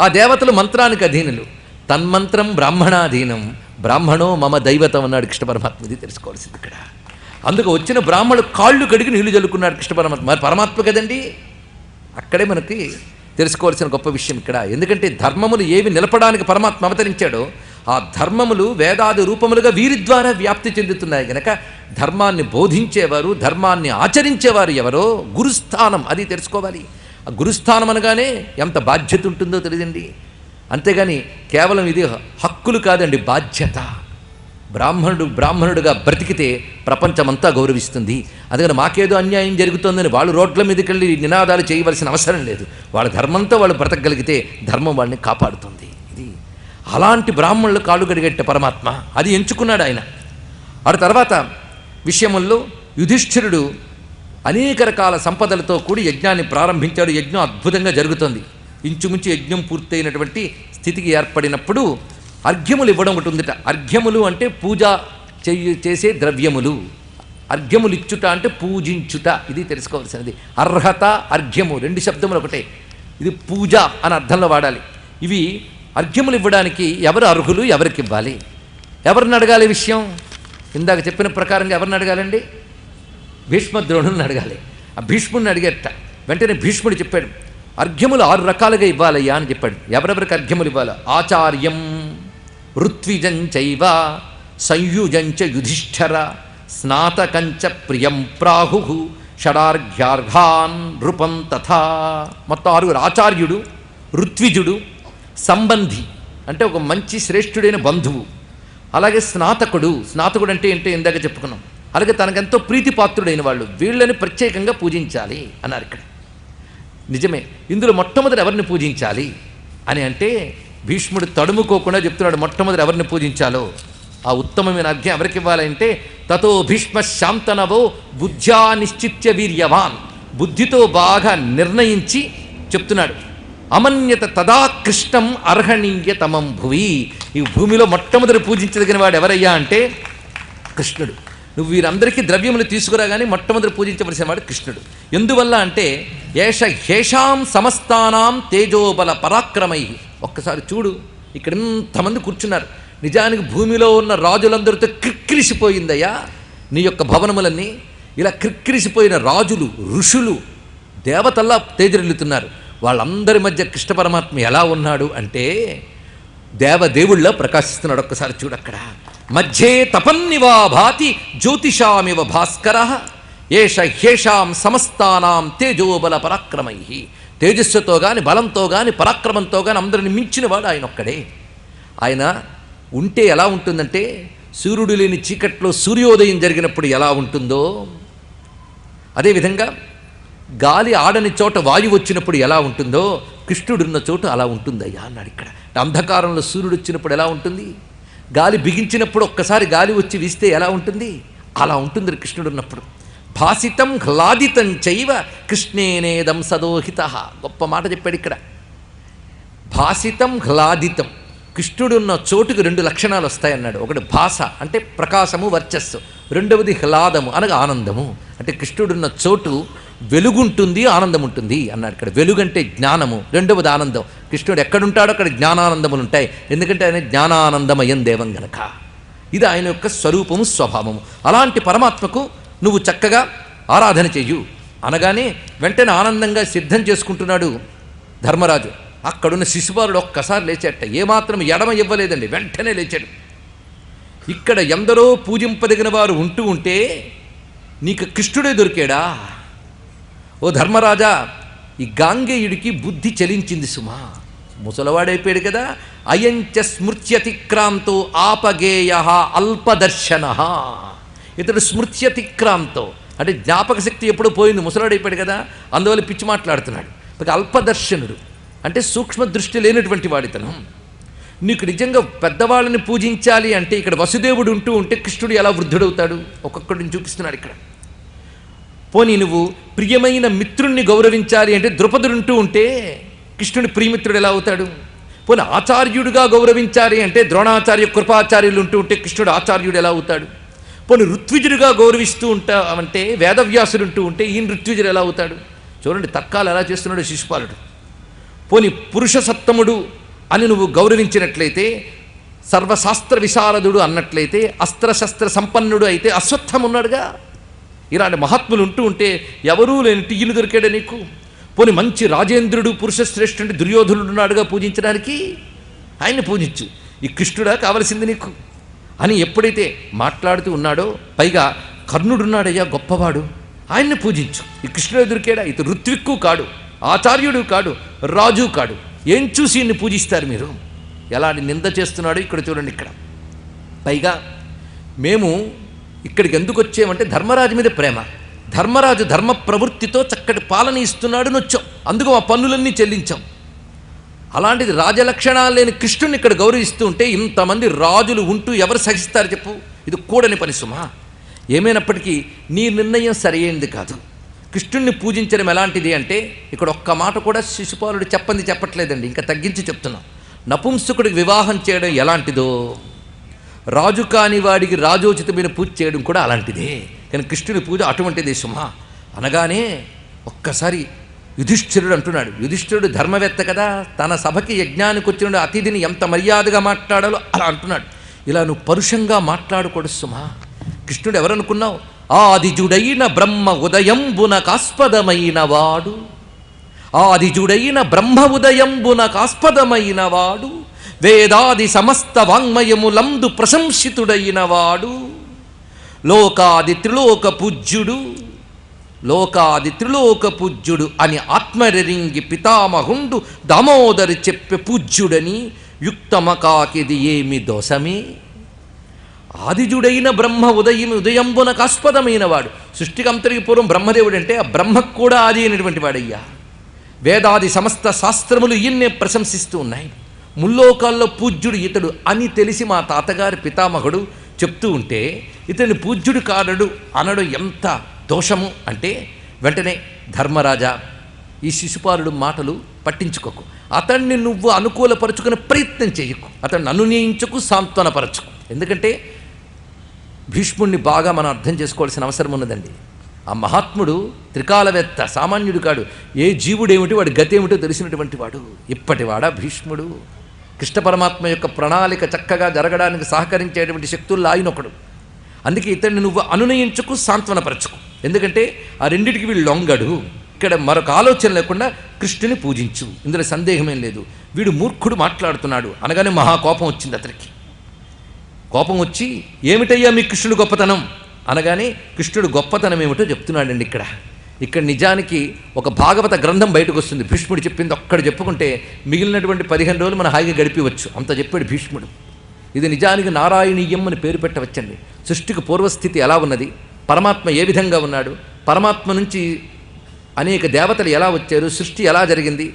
ఆ దేవతలు మంత్రానికి అధీనులు. తన్మంత్రం బ్రాహ్మణాధీనం, బ్రాహ్మణో మమ దైవతం అన్నాడు కృష్ణ పరమాత్మ. ఇది తెలుసుకోవాల్సింది ఇక్కడ. అందుకు వచ్చిన బ్రాహ్మణుడు కాళ్ళు కడిగి నీళ్లు చల్లుకున్నాడు కృష్ణ పరమాత్మ. మరి పరమాత్మ కదండి. అక్కడే మనకి తెలుసుకోవాల్సిన గొప్ప విషయం ఇక్కడ. ఎందుకంటే ధర్మములు ఏవి నిలపడానికి పరమాత్మ అవతరించాడో ఆ ధర్మములు వేదాది రూపములుగా వీరి ద్వారా వ్యాప్తి చెందుతున్నాయి గనక ధర్మాన్ని బోధించేవారు, ధర్మాన్ని ఆచరించేవారు ఎవరో గురుస్థానం, అది తెలుసుకోవాలి. ఆ గురుస్థానం అనగానే ఎంత బాధ్యత ఉంటుందో తెలియదండి. అంతేగాని కేవలం ఇది హక్కులు కాదండి, బాధ్యత. బ్రాహ్మణుడుగా బ్రతికితే ప్రపంచమంతా గౌరవిస్తుంది. అందుకని మాకేదో అన్యాయం జరుగుతోందని వాళ్ళు రోడ్ల మీదకి వెళ్ళి నినాదాలు చేయవలసిన అవసరం లేదు. వాళ్ళ ధర్మంతో వాళ్ళు బ్రతకగలిగితే ధర్మం వాళ్ళని కాపాడుతుంది. ఇది అలాంటి బ్రాహ్మణులు కాళ్ళు గడిగట్టే పరమాత్మ అది ఎంచుకున్నాడు ఆయన. ఆ తర్వాత విషయముల్లో యుధిష్ఠిరుడు అనేక రకాల సంపదలతో కూడి యజ్ఞాన్ని ప్రారంభించాడు. యజ్ఞం అద్భుతంగా జరుగుతుంది. ఇంచుమించు యజ్ఞం పూర్తయినటువంటి స్థితికి ఏర్పడినప్పుడు అర్ఘ్యములు ఇవ్వడం ఒకటి ఉందిట. అర్ఘ్యములు అంటే పూజ చేసే ద్రవ్యములు, అర్ఘ్యములు ఇచ్చుట అంటే పూజించుట. ఇది తెలుసుకోవాల్సినది. అర్హత, అర్ఘ్యము రెండు శబ్దములు ఒకటే. ఇది పూజ అని అర్థంలో వాడాలి. ఇవి అర్ఘ్యములు ఇవ్వడానికి ఎవరు అర్హులు, ఎవరికి ఇవ్వాలి, ఎవరిని అడగాలి విషయం? ఇందాక చెప్పిన ప్రకారంగా ఎవరిని అడగాలండి? భీష్మద్రోణుని అడగాలి. ఆ భీష్ముడిని అడిగేట వెంటనే భీష్ముడు చెప్పాడు, అర్ఘ్యములు 6 రకాలుగా ఇవ్వాలయ్యా అని చెప్పాడు. ఎవరెవరికి అర్ఘ్యములు ఇవ్వాలి? ఆచార్యం, ఋత్విజంచైవ, సంయుజంచ యుధిష్ఠర, స్నాతకంచ ప్రియం ప్రాహు, షడార్ఘ్యార్ఘాన్ నృపం తథా. మొత్తం 6. ఆచార్యుడు, ఋత్విజుడు, సంబంధి అంటే ఒక మంచి శ్రేష్ఠుడైన బంధువు, అలాగే స్నాతకుడు. స్నాతకుడు అంటే ఏంటో ఇందాక చెప్పుకున్నాం. అలాగే తనకెంతో ప్రీతిపాత్రుడైన వాళ్ళు, వీళ్ళని ప్రత్యేకంగా పూజించాలి అన్నారు ఇక్కడ. నిజమే. ఇందులో మొట్టమొదటి ఎవరిని పూజించాలి అని అంటే భీష్ముడు తడుముకోకుండా చెప్తున్నాడు మొట్టమొదటి ఎవరిని పూజించాలో. ఆ ఉత్తమమైన అర్ఘ్యం ఎవరికి ఇవ్వాలంటే తతో భీష్మ శాంతనవో బుద్ధ్యా నిశ్చిత్య వీర్యవాన్, బుద్ధితో బాగా నిర్ణయించి చెప్తున్నాడు. అమన్యత తదా కృష్ణం అర్హణీయతమం భువి. ఈ భూమిలో మొట్టమొదటి పూజించదగిన వాడు ఎవరయ్యా అంటే కృష్ణుడు. నువ్వు వీరందరికీ ద్రవ్యములు తీసుకురాగానే మొట్టమొదటి పూజించవలసిన వాడు కృష్ణుడు. ఎందువల్ల అంటే హేషాం సమస్తానాం తేజోబల పరాక్రమై. ఒక్కసారి చూడు, ఇక్కడ ఇంతమంది కూర్చున్నారు. నిజానికి భూమిలో ఉన్న రాజులందరితో క్రిక్కిరిసిపోయిందయ్యా నీ యొక్క భవనములన్నీ. ఇలా క్రిక్కిరిసిపోయిన రాజులు, ఋషులు, దేవతల్లా తేజరిల్లుతున్నారు. వాళ్ళందరి మధ్య కృష్ణ పరమాత్మ ఎలా ఉన్నాడు అంటే దేవదేవుళ్ళ ప్రకాశిస్తున్నాడు. ఒక్కసారి చూడక్కడ మధ్యే తపన్నివా భాతి జ్యోతిషామివ భాస్కర ఏష హ్యేషాం సమస్తానాం తేజోబల పరాక్రమై. తేజస్సుతో గాని, బలంతో గాని, పరాక్రమంతో గాని అందరిని మించినవాడు ఆయన ఒక్కడే. ఆయన ఉంటే ఎలా ఉంటుందంటే సూర్యుడు లేని చీకట్లో సూర్యోదయం జరిగినప్పుడు ఎలా ఉంటుందో అదేవిధంగా గాలి ఆడని చోట వాయువు వచ్చినప్పుడు ఎలా ఉంటుందో కృష్ణుడున్న చోటు అలా ఉంటుందయ్యా అన్నాడు ఇక్కడ. అంధకారంలో సూర్యుడు వచ్చినప్పుడు ఎలా ఉంటుంది, గాలి బిగించినప్పుడు ఒక్కసారి గాలి వచ్చి వీస్తే ఎలా ఉంటుంది, అలా ఉంటుంది కృష్ణుడు ఉన్నప్పుడు. భాసితం హ్లాదితం చైవ కృష్ణేనేదం సదోహిత. గొప్ప మాట చెప్పాడు ఇక్కడ. భాసితం హ్లాదితం, కృష్ణుడున్న చోటుకు 2 లక్షణాలు వస్తాయన్నాడు. ఒకటి భాష అంటే ప్రకాశము, వర్చస్సు. రెండవది హ్లాదము అనగా ఆనందము. అంటే కృష్ణుడున్న చోటు వెలుగుంటుంది, ఆనందం ఉంటుంది అన్నాడు ఇక్కడ. వెలుగంటే జ్ఞానము, రెండవది ఆనందం. కృష్ణుడు ఎక్కడుంటాడో అక్కడ జ్ఞానానందములు ఉంటాయి. ఎందుకంటే ఆయన జ్ఞానానందమయం దేవం గనక. ఇది ఆయన యొక్క స్వరూపము, స్వభావము. అలాంటి పరమాత్మకు నువ్వు చక్కగా ఆరాధన చెయ్యు అనగానే వెంటనే ఆనందంగా సిద్ధం చేసుకుంటున్నాడు ధర్మరాజు. అక్కడున్న శిశుపాలుడు ఒక్కసారి లేచాట. ఏమాత్రం ఎడమ ఇవ్వలేదండి, వెంటనే లేచాడు. ఇక్కడ ఎందరో పూజింపదగిన వారు ఉంటూ ఉంటే నీకు కృష్ణుడే దొరికాడా? ఓ ధర్మరాజా, ఈ గాంగేయుడికి బుద్ధి చలించింది సుమా. ముసలవాడైపోయాడు కదా. అయంచ స్మృత్యతిక్రాంతో ఆపగేయ అల్పదర్శన. ఇతడు స్మృత్యతిక్రాంతో అంటే జ్ఞాపక శక్తి ఎప్పుడూ పోయింది, ముసలాడైపోయాడు కదా, అందువల్ల పిచ్చి మాట్లాడుతున్నాడు. అల్పదర్శనుడు అంటే సూక్ష్మ దృష్టి లేనటువంటి వాడితను. నీకు నిజంగా పెద్దవాళ్ళని పూజించాలి అంటే ఇక్కడ వసుదేవుడు ఉంటూ ఉంటే కృష్ణుడు ఎలా వృద్ధుడవుతాడు? ఒక్కొక్కడిని చూపిస్తున్నాడు ఇక్కడ. పోనీ నువ్వు ప్రియమైన మిత్రుణ్ణి గౌరవించాలి అంటే ద్రుపదుడు ఉంటూ ఉంటే కృష్ణుడి ప్రియమిత్రుడు ఎలా అవుతాడు? పోనీ ఆచార్యుడిగా గౌరవించాలి అంటే ద్రోణాచార్య, కృపాచార్యులు ఉంటూ ఉంటే కృష్ణుడు ఆచార్యుడు ఎలా అవుతాడు? పోనీ ఋత్విజుడిగా గౌరవిస్తూ ఉంటావంటే వేదవ్యాసుడు ఉంటూ ఉంటే ఈయన ఋత్విజుడు ఎలా అవుతాడు? చూడండి తర్కాలు ఎలా చేస్తున్నాడు శిశుపాలుడు. పోని పురుష సత్తముడు అని నువ్వు గౌరవించినట్లయితే, సర్వశాస్త్ర విశారదుడు అన్నట్లయితే, అస్త్రశస్త్ర సంపన్నుడు అయితే అశ్వత్థమున్నాడుగా. ఇలాంటి మహాత్ములు ఉంటూ ఉంటే ఎవరూ లేని టియ్యను దొరికాడు నీకు. పోని మంచి రాజేంద్రుడు పురుషశ్రేష్ఠుడు దుర్యోధనుడు ఉన్నాడుగా పూజించడానికి, ఆయన్ని పూజించు. ఈ కృష్ణుడా కావలసింది నీకు అని ఎప్పుడైతే మాట్లాడుతూ ఉన్నాడో, పైగా కర్ణుడున్నాడయ్యా గొప్పవాడు, ఆయన్ని పూజించు. ఈ కృష్ణుడు దొరికాడా? ఇతడు ఋత్విక్కు కాడు, ఆచార్యుడు కాడు, రాజు కాడు. ఏం చూసి ఇన్ని పూజిస్తారు మీరు? ఎలాంటి నింద చేస్తున్నాడు ఇక్కడ చూడండి. ఇక్కడ పైగా మేము ఇక్కడికి ఎందుకు వచ్చామంటే ధర్మరాజు మీద ప్రేమ. ధర్మరాజు ధర్మ ప్రవృత్తితో చక్కటి పాలన ఇస్తున్నాడు అని వచ్చాం. అందుకు మా పన్నులన్నీ చెల్లించాం. అలాంటిది రాజలక్షణాలు లేని కృష్ణుని ఇక్కడ గౌరవిస్తూ ఉంటే ఇంతమంది రాజులు ఉంటూ ఎవరు సహిస్తారు చెప్పు? ఇది కూడని పని సుమా. ఏమైనప్పటికీ నీ నిర్ణయం సరైనది కాదు. కృష్ణుణ్ణి పూజించడం ఎలాంటిది అంటే, ఇక్కడ ఒక్క మాట కూడా శిశుపాలుడు చెప్పట్లేదండి, ఇంకా తగ్గించి చెప్తున్నాం. నపుంసకుడికి వివాహం చేయడం ఎలాంటిదో, రాజు కాని వాడికి రాజోచితమైన పూజ చేయడం కూడా అలాంటిదే. కానీ కృష్ణుని పూజ అటువంటిదే సుమా. అనగానే ఒక్కసారి యుధిష్ఠిరుడు అంటున్నాడు. యుధిష్ఠిరుడు ధర్మవేత్త కదా, తన సభకి యజ్ఞానికి వచ్చిన అతిథిని ఎంత మర్యాదగా మాట్లాడాలో అలా అంటున్నాడు. ఇలా నువ్వు పరుషంగా మాట్లాడకూడదు సుమా. కృష్ణుడు ఎవరనుకున్నావు? ఆదిజుడైన బ్రహ్మ ఉదయంబునకాస్పదమైన వాడు, ఆదిజుడైన బ్రహ్మ ఉదయంబునకాస్పదమైన వాడు, వేదాది సమస్త వాంగ్మయములందు ప్రశంసితుడైన వాడు, లోకాది త్రిలోక పూజ్యుడు, లోకాది త్రిలోక పూజ్యుడు అని ఆత్మరెరింగి పితామహుండు దామోదరి చెప్పే పూజ్యుడని యుక్తమకాకిది ఏమి దోషమే. ఆదిజుడైన బ్రహ్మ ఉదయంబునకాస్పదమైన వాడు. సృష్టికంతరికి పూర్వం బ్రహ్మదేవుడు అంటే ఆ బ్రహ్మకు కూడా ఆది అయినటువంటి వాడయ్యా. వేదాది సమస్త శాస్త్రములు ఈయన్నే ప్రశంసిస్తూ ఉన్నాయి. ముల్లోకాల్లో పూజ్యుడు ఇతడు అని తెలిసి మా తాతగారి పితామహుడు చెప్తూ ఉంటే ఇతని పూజ్యుడు కాడడు అనడం ఎంత దోషము అంటే, వెంటనే ధర్మరాజా, ఈ శిశుపాలుడు మాటలు పట్టించుకోకు, అతన్ని నువ్వు అనుకూలపరుచుకునే ప్రయత్నం చేయకు, అతన్ని అనునయించుకు, సాంత్వనపరచుకు. ఎందుకంటే భీష్ముడిని బాగా మనం అర్థం చేసుకోవాల్సిన అవసరం ఉన్నదండి. ఆ మహాత్ముడు త్రికాలవేత్త, సామాన్యుడు కాడు. ఏ జీవుడేమిటి, వాడి గతి ఏమిటో తెలిసినటువంటి వాడు. ఇప్పటివాడా భీష్ముడు? కృష్ణ పరమాత్మ యొక్క ప్రణాళిక చక్కగా జరగడానికి సహకరించేటువంటి శక్తుల్లో ఆయనొకడు. అందుకే ఇతన్ని నువ్వు అనునయించుకు, సాంత్వనపరచుకు. ఎందుకంటే ఆ రెండిటికి వీళ్ళు లొంగడు. ఇక్కడ మరొక ఆలోచన లేకుండా కృష్ణుని పూజించు, ఇందులో సందేహమేం లేదు. వీడు మూర్ఖుడు మాట్లాడుతున్నాడు అనగానే మహాకోపం వచ్చింది అతనికి. కోపం వచ్చి, ఏమిటయ్యా మీ కృష్ణుడు గొప్పతనం అనగానే కృష్ణుడు గొప్పతనం ఏమిటో చెప్తున్నాడండి. ఇక్కడ నిజానికి ఒక భాగవత గ్రంథం బయటకు వస్తుంది. భీష్ముడు చెప్పింది ఒక్కడు చెప్పుకుంటే మిగిలినటువంటి 15 రోజులు మనం హాయిగా గడిపివచ్చు, అంత చెప్పాడు భీష్ముడు. ఇది నిజానికి నారాయణీయం అని పేరు పెట్టవచ్చండి. సృష్టికి పూర్వస్థితి ఎలా ఉన్నది, పరమాత్మ ఏ విధంగా ఉన్నాడు, పరమాత్మ నుంచి అనేక దేవతలు ఎలా వచ్చారు, సృష్టి ఎలా జరిగింది,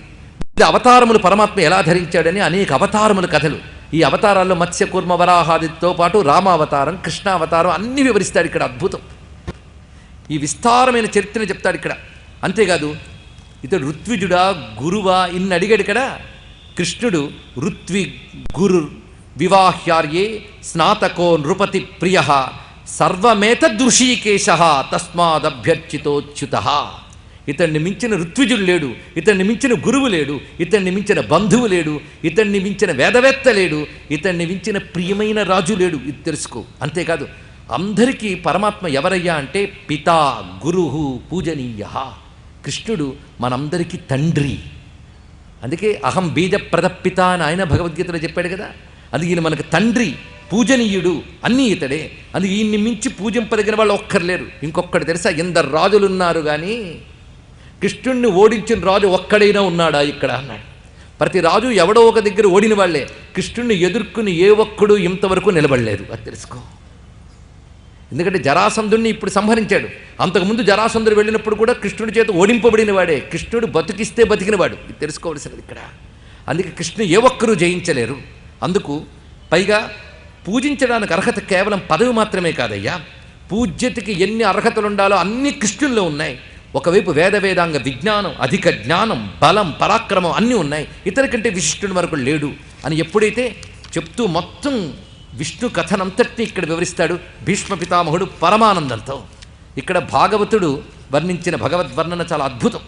అవతారములు పరమాత్మ ఎలా ధరించాడని అనేక అవతారముల కథలు. ఈ అవతారాల్లో మత్స్య కూర్మ వరాహాదితో పాటు రామావతారం, కృష్ణావతారం అన్నీ వివరిస్తాడు ఇక్కడ. అద్భుతం. ఈ విస్తారమైన చరిత్రను చెప్తాడు ఇక్కడ. అంతేకాదు ఇతడు ఋత్విజుడా గురువా ఇన్ని అడిగాడు ఇక్కడ. కృష్ణుడు ఋత్వి గురు వివాహ్యార్యే స్నాతకో నృపతి ప్రియ సర్వమేతదృషీకేశ తస్మాదభ్యర్చితోచ్యుత. ఇతన్ని మించిన ఋత్విజుడు లేడు, ఇతన్ని మించిన గురువు లేడు, ఇతన్ని మించిన బంధువు లేడు, ఇతన్ని మించిన వేదవేత్త లేడు, ఇతన్ని మించిన ప్రియమైన రాజు లేడు. ఇది తెలుసుకో. అంతేకాదు అందరికీ పరమాత్మ ఎవరయ్యా అంటే పితా గురుహు పూజనీయ. కృష్ణుడు మనందరికీ తండ్రి. అందుకే అహం బీజప్రదపిత అని ఆయన భగవద్గీతలో చెప్పాడు కదా. అందుకే ఈయన మనకు తండ్రి, పూజనీయుడు, అన్నీ ఇతడే. అందుకే ఈయన్ని మించి పూజింపదగిన వాళ్ళు ఒక్కర్లేరు. ఇంకొక్కడు తెలుసా, ఎందరు రాజులున్నారు కానీ కృష్ణుణ్ణి ఓడించిన రాజు ఒక్కడైనా ఉన్నాడా ఇక్కడ అన్నాడు. ప్రతి రాజు ఎవడో ఒక దగ్గర ఓడిన వాళ్లే. కృష్ణుణ్ణి ఎదుర్కొని ఏ ఒక్కడు ఇంతవరకు నిలబడలేదు. అది తెలుసుకో. ఎందుకంటే జరాసంధుణ్ణి ఇప్పుడు సంహరించాడు. అంతకుముందు జరాసంధుడు వెళ్ళినప్పుడు కూడా కృష్ణుడి చేత ఓడింపబడిన వాడే. కృష్ణుడు బతికిస్తే బతికినవాడు. ఇది తెలుసుకోవలసినది ఇక్కడ. అందుకే కృష్ణుడు ఏ ఒక్కరూ జయించలేరు. అందుకు పైగా పూజించడానికి అర్హత కేవలం పదవి మాత్రమే కాదయ్యా. పూజ్యతకి ఎన్ని అర్హతలు ఉండాలో అన్ని కృష్ణుల్లో ఉన్నాయి. ఒకవైపు వేదాంగ విజ్ఞానం, అధిక జ్ఞానం, బలం, పరాక్రమం అన్నీ ఉన్నాయి. ఇతని కంటే విశిష్టుడి వరకు లేడు అని ఎప్పుడైతే చెప్తూ మొత్తం విష్ణు కథనంతటినీ ఇక్కడ వివరిస్తాడు భీష్మ పితామహుడు పరమానందంతో. ఇక్కడ భాగవతుడు వర్ణించిన భగవద్వర్ణన చాలా అద్భుతం.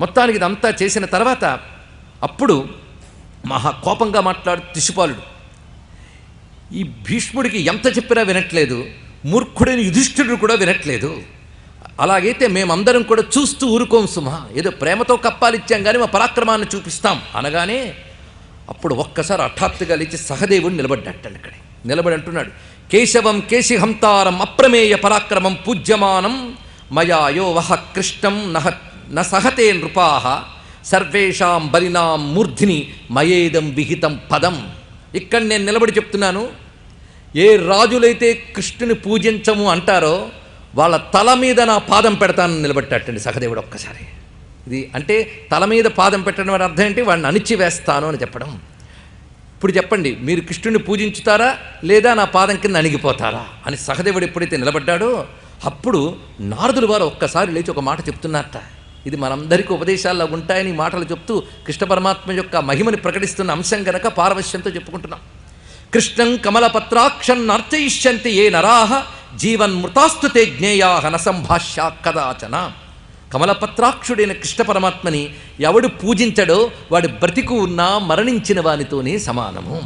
మొత్తానికి ఇదంతా చేసిన తర్వాత అప్పుడు మహా కోపంగా మాట్లాడు శిశుపాలుడు. ఈ భీష్ముడికి ఎంత చెప్పినా వినట్లేదు, మూర్ఖుడైన యుధిష్ఠిరుడు కూడా వినట్లేదు. అలాగైతే మేమందరం కూడా చూస్తూ ఊరుకోం సుమా, ఏదో ప్రేమతో కప్పాలిచ్చాం కానీ మా పరాక్రమాన్ని చూపిస్తాం అనగానే అప్పుడు ఒక్కసారి హఠాత్తుగా లేచి సహదేవుడు నిలబడ్డట్టండి. ఇక్కడ నిలబడి అంటున్నాడు, కేశవం కేశిహంతారం అప్రమేయ పరాక్రమం పూజ్యమానం మయా యో వహ కృష్ణం న సహతే నృపాహ సర్వేషాం బలినాం మూర్ధిని మయేదం విహితం పదం. ఇక్కడ నేను నిలబడి చెప్తున్నాను, ఏ రాజులైతే కృష్ణుని పూజించము అంటారో వాళ్ళ తల మీద నా పాదం పెడతానని నిలబెట్టాటండి సహదేవుడు ఒక్కసారి. ఇది అంటే తల మీద పాదం పెట్టడం వాడి అర్థం ఏంటి, వాడిని అణిచివేస్తాను అని చెప్పడం. ఇప్పుడు చెప్పండి, మీరు కృష్ణుని పూజించుతారా లేదా నా పాదం కింద అణిగిపోతారా అని సహదేవుడు ఎప్పుడైతే నిలబడ్డాడో అప్పుడు నారదులు వారు ఒక్కసారి లేచి ఒక మాట చెప్తున్నారట. ఇది మనందరికీ ఉపదేశాల్లో ఉంటాయని మాటలు చెప్తూ కృష్ణ పరమాత్మ యొక్క మహిమని ప్రకటిస్తున్న అంశం గనక పారవశ్యంతో చెప్పుకుంటున్నాం. కృష్ణం కమలపత్రాక్షం నర్చయిష్యంతి ఏ నరాహ జీవన్మృతాస్తు తే జ్ఞేయాహ న సంభాష్య కదాచన. కమలపత్రాక్షుడైన కృష్ణ పరమాత్మని ఎవడు పూజించడో వాడు బ్రతికు ఉన్నా మరణించిన వానితోనే సమానము.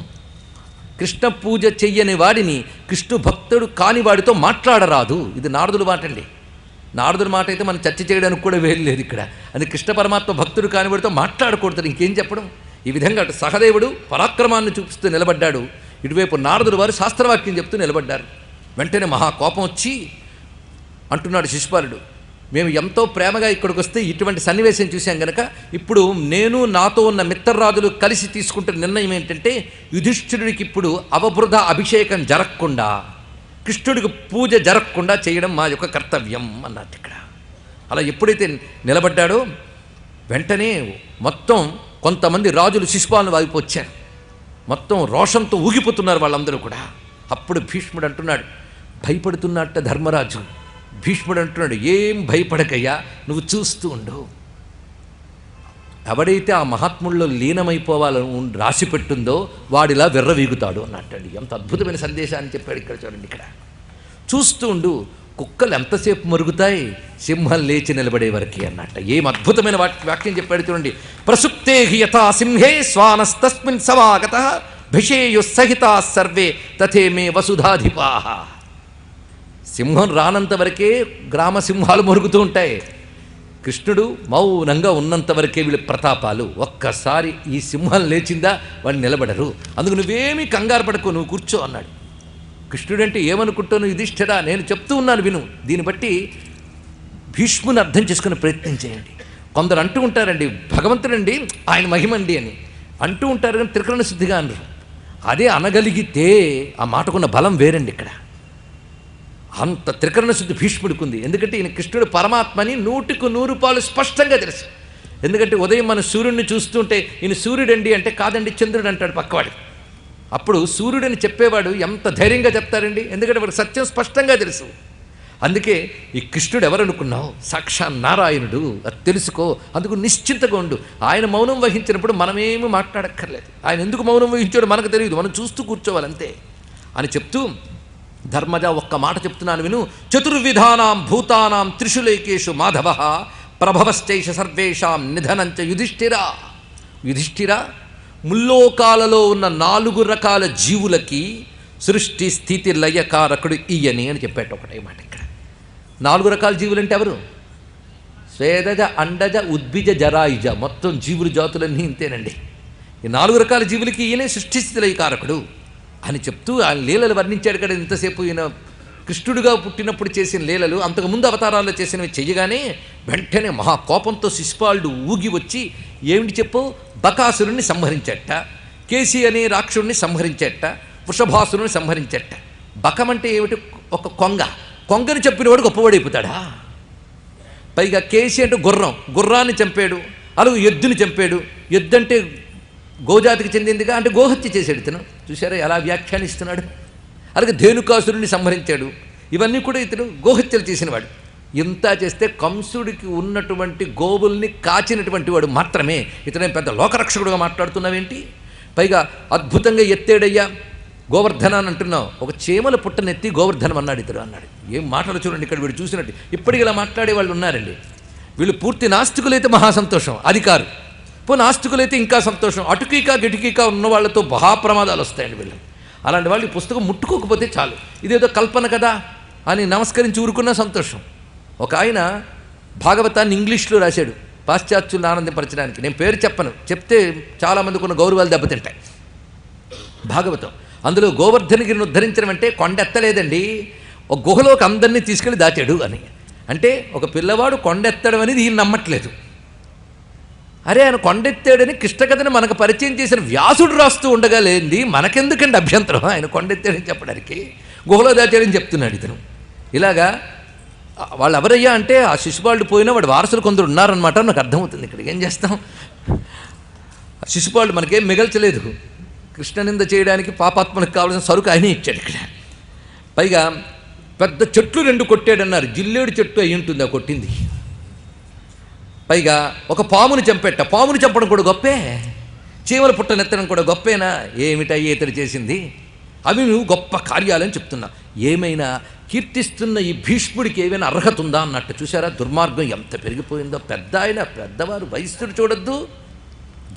కృష్ణ పూజ చెయ్యని వాడిని కృష్ణు భక్తుడు కాని వాడితో మాట్లాడరాదు. ఇది నారదుల మాట అండి. నారదుల మాట అయితే మనం చర్చ చేయడానికి కూడా వేలు లేదు ఇక్కడ. అది కృష్ణ పరమాత్మ భక్తుడు కాని వాడితో మాట్లాడకూడదు, ఇంకేం చెప్పడం. ఈ విధంగా అటు సహదేవుడు పరాక్రమాన్ని చూపిస్తూ నిలబడ్డాడు, ఇటువైపు నారదుడు వారు శాస్త్రవాక్యం చెప్తూ నిలబడ్డారు. వెంటనే మహాకోపం వచ్చి అంటున్నాడు శిశుపాలుడు, మేము ఎంతో ప్రేమగా ఇక్కడికి వస్తే ఇటువంటి సన్నివేశం చూశాం గనక ఇప్పుడు నేను నాతో ఉన్న మిత్రరాజులు కలిసి తీసుకుంటున్న నిర్ణయం ఏంటంటే యుధిష్ఠిరుడికి ఇప్పుడు అవబృధ అభిషేకం జరగకుండా కృష్ణుడికి పూజ జరగకుండా చేయడం మా యొక్క కర్తవ్యం అన్నట్టు. ఇక్కడ అలా ఎప్పుడైతే నిలబడ్డాడో వెంటనే మొత్తం కొంతమంది రాజులు శిశుపాలను వైపు వచ్చారు. మొత్తం రోషంతో ఊగిపోతున్నారు వాళ్ళందరూ కూడా. అప్పుడు భీష్ముడు అంటున్నాడు, భయపడుతున్నట్ట ధర్మరాజు. భీష్ముడు అంటున్నాడు, ఏం భయపడకయ్యా, నువ్వు చూస్తూ ఉండు. ఎవడైతే ఆ మహాత్ముల్లో లీనమైపోవాలని రాసి పెట్టుందో వాడిలా విర్రవీగుతాడు అన్నట్టండి. ఎంత అద్భుతమైన సందేశాన్ని చెప్పాడు ఇక్కడ చూడండి. ఇక్కడ చూస్తూ ఉండు, కుక్కలు ఎంతసేపు మరుగుతాయి, సింహం లేచి నిలబడే వరకే అన్నట్ట. ఏం అద్భుతమైన వాక్యం చెప్పాడు చూడండి. ప్రసుప్తే యథా సింహే శ్వానస్తస్మిన్ సమాగత భిషేయు సహితా సర్వే తథే మే వసుధాధిపాః. సింహం రానంత వరకే గ్రామ సింహాలు మరుగుతూ ఉంటాయి. కృష్ణుడు మౌనంగా ఉన్నంత వరకే వీళ్ళ ప్రతాపాలు. ఒక్కసారి ఈ సింహం లేచిందా వాడిని నిలబడరు. అందుకు నువ్వేమీ కంగారు పడకు, నువ్వు కూర్చో అన్నాడు. కృష్ణుడంటే ఏమనుకుంటాను యుధిష్ఠిరా, నేను చెప్తూ ఉన్నాను విను. దీన్ని బట్టి భీష్ముని అర్థం చేసుకునే ప్రయత్నం చేయండి. కొందరు అంటూ ఉంటారండి భగవంతుడండి ఆయన మహిమండి అని అంటూ ఉంటారు, కానీ త్రికరణ శుద్ధిగా అనరు. అదే అనగలిగితే ఆ మాటకున్న బలం వేరండి. ఇక్కడ అంత త్రికరణ శుద్ధి భీష్ముడికి ఉంది. ఎందుకంటే ఈయన కృష్ణుడు పరమాత్మని 100% స్పష్టంగా తెలుసు. ఎందుకంటే ఉదయం మన సూర్యుడిని చూస్తుంటే ఈయన సూర్యుడండి అంటే కాదండి చంద్రుడు అంటాడు పక్కవాడు. అప్పుడు సూర్యుడని చెప్పేవాడు ఎంత ధైర్యంగా చెప్తారండి, ఎందుకంటే వాడు సత్యం స్పష్టంగా తెలుసు. అందుకే ఈ కృష్ణుడు ఎవరనుకున్నావు, సాక్షాత్ నారాయణుడు, అది తెలుసుకో. అందుకు నిశ్చింతగా ఉండు. ఆయన మౌనం వహించినప్పుడు మనమేమీ మాట్లాడక్కర్లేదు. ఆయన ఎందుకు మౌనం వహించాడో మనకు తెలియదు, మనం చూస్తూ కూర్చోవాలంతే అని చెప్తూ, ధర్మజ ఒక్క మాట చెప్తున్నాను విను. చతుర్విధానాం భూతానాం త్రిషులేకేషు మాధవ ప్రభవశ్చైష సర్వేషాం నిధనంచ యుధిష్ఠిరా. యుధిష్ఠిరా, ముల్లోకాలలో ఉన్న 4 రకాల జీవులకి సృష్టి స్థితి లయకారకుడు ఈయని అని చెప్పేట ఒకటే మాట. ఇక్కడ 4 రకాల జీవులు అంటే ఎవరు? స్వేదజ అండజ ఉద్భిజ జరాయుజ, మొత్తం జీవుల జాతులన్నీ ఇంతేనండి. ఈ 4 రకాల జీవులకి ఈయనే సృష్టి స్థితి లయకారకుడు అని చెప్తూ ఆయన లీలలు వర్ణించాడు కదా. ఇంతసేపు ఈయన కృష్ణుడిగా పుట్టినప్పుడు చేసిన లీలలు, అంతకుముందు అవతారాల్లో చేసినవి చెయ్యగానే వెంటనే మహాకోపంతో శిశుపాలుడు ఊగి వచ్చి ఏమిటి చెప్పు, బకాసురుణ్ణి సంహరించట, కేసి అనే రాక్షుడిని సంహరించట, వృషభాసురుని సంహరించట. బకమంటే ఏమిటి? ఒక కొంగని చెప్పినవాడు గొప్పవాడైపోతాడా? పైగా కేసి అంటే గుర్రాన్ని చంపాడు, అలాగే ఎద్దుని చంపాడు. ఎద్దు అంటే గోజాతికి చెందిందిగా, అంటే గోహత్య చేశాడు ఇతను. చూసారా ఎలా వ్యాఖ్యానిస్తున్నాడు. అలాగే ధేనుకాసురుని సంహరించాడు. ఇవన్నీ కూడా ఇతను గోహత్యలు చేసినవాడు. ఇంత చేస్తే కంసుడికి ఉన్నటువంటి గోవుల్ని కాచినటువంటి వాడు మాత్రమే. ఇతనే పెద్ద లోకరక్షకుడుగా మాట్లాడుతున్నావేంటి? పైగా అద్భుతంగా ఎత్తేడయ్యా, గోవర్ధన అని అంటున్నావు, ఒక చీమల పుట్టనెత్తి గోవర్ధనం అన్నాడు ఇతడు అన్నాడు. ఏం మాటలు చూడండి, ఇక్కడ వీడు చూసినట్టు ఇప్పటికి ఇలా మాట్లాడే వాళ్ళు ఉన్నారండి. వీళ్ళు పూర్తి నాస్తికులైతే మహాసంతోషం, అది కారు. నాస్తికులైతే ఇంకా సంతోషం. అటుకీకా గిటుకీకా ఉన్న వాళ్ళతో మహాప్రమాదాలు వస్తాయండి వీళ్ళు. అలాంటి వాళ్ళు ఈ పుస్తకం ముట్టుకోకపోతే చాలు, ఇదేదో కల్పన కదా అని నమస్కరించి ఊరుకున్న సంతోషం. ఒక ఆయన భాగవతాన్ని ఇంగ్లీష్లో రాశాడు పాశ్చాత్యులను ఆనందపరచడానికి. నేను పేరు చెప్పను, చెప్తే చాలామందికి ఉన్న గౌరవాలు దెబ్బతింటాయి. భాగవతం అందులో గోవర్ధనగిరిని ఉద్ధరించడం అంటే కొండ ఎత్తలేదండి, ఒక గుహలోకి అందరినీ తీసుకెళ్ళి దాచాడు అని. అంటే ఒక పిల్లవాడు కొండెత్తడం అనేది ఈయన నమ్మట్లేదు. అరే ఆయన కొండెత్తాడని కృష్ణకథని మనకు పరిచయం చేసిన వ్యాసుడు రాస్తూ ఉండగా లేనిది మనకెందుకండి అభ్యంతరం? ఆయన కొండెత్తాడని చెప్పడానికి గుహలో దాచాడని చెప్తున్నాడు ఇతను. ఇలాగా వాళ్ళు ఎవరయ్యా అంటే ఆ శిశుపాలుడు పోయినా వాడు వారసులు కొందరు ఉన్నారనమాట. నాకు అర్థమవుతుంది. ఇక్కడికి ఏం చేస్తాం, శిశుపాలుడు మనకేం మిగల్చలేదు. కృష్ణనింద చేయడానికి పాపాత్మలకు కావాల్సిన సరుకు ఆయనే ఇచ్చాడు ఇక్కడ. పైగా పెద్ద చెట్లు 2 కొట్టాడన్నారు, జిల్లేడు చెట్టు అయి ఉంటుంది ఆ కొట్టింది. పైగా ఒక పాముని చంపెట్ట, పాముని చంపడం కూడా గొప్పే, చీమల పుట్టనెత్తడం కూడా గొప్పేనా? ఏమిటయ్యే ఇతడు చేసింది? అవి నువ్వు గొప్ప కార్యాలని చెప్తున్నా. ఏమైనా కీర్తిస్తున్న ఈ భీష్ముడికి ఏమైనా అర్హత ఉందా అన్నట్టు. చూసారా దుర్మార్గం ఎంత పెరిగిపోయిందో. పెద్ద ఆయన, పెద్దవారు, వయస్సుడు చూడొద్దు,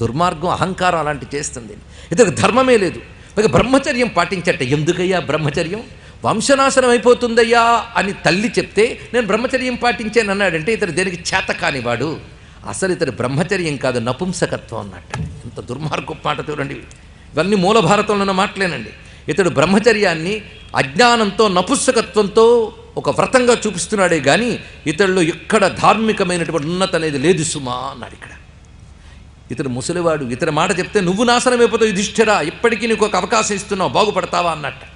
దుర్మార్గం అహంకారం అలాంటి చేస్తుంది. ఇతనికి ధర్మమే లేదు. పైగా బ్రహ్మచర్యం పాటించట. ఎందుకయ్యా బ్రహ్మచర్యం? వంశనాశనం అయిపోతుందయ్యా అని తల్లి చెప్తే నేను బ్రహ్మచర్యం పాటించాను అన్నాడంటే ఇతడు దేనికి చేత కానివాడు. అసలు ఇతడు బ్రహ్మచర్యం కాదు, నపుంసకత్వం అన్నట్టు. ఎంత దుర్మార్గం మాట చూడండి. ఇవన్నీ మూల భారతంలో ఉన్న మాటలేనండి. ఇతడు బ్రహ్మచర్యాన్ని అజ్ఞానంతో నపుంసకత్వంతో ఒక వ్రతంగా చూపిస్తున్నాడే కానీ ఇతడిలో ఎక్కడ ధార్మికమైనటువంటి ఉన్నత అనేది లేదు సుమా అన్నాడు ఇక్కడ. ఇతడు ముసలివాడు, ఇతని మాట చెప్తే నువ్వు నాశనమైపోతావు యుధిష్ఠిరా, ఇప్పటికీ నీకు ఒక అవకాశం ఇస్తున్నావు, బాగుపడతావా అన్నట్టు.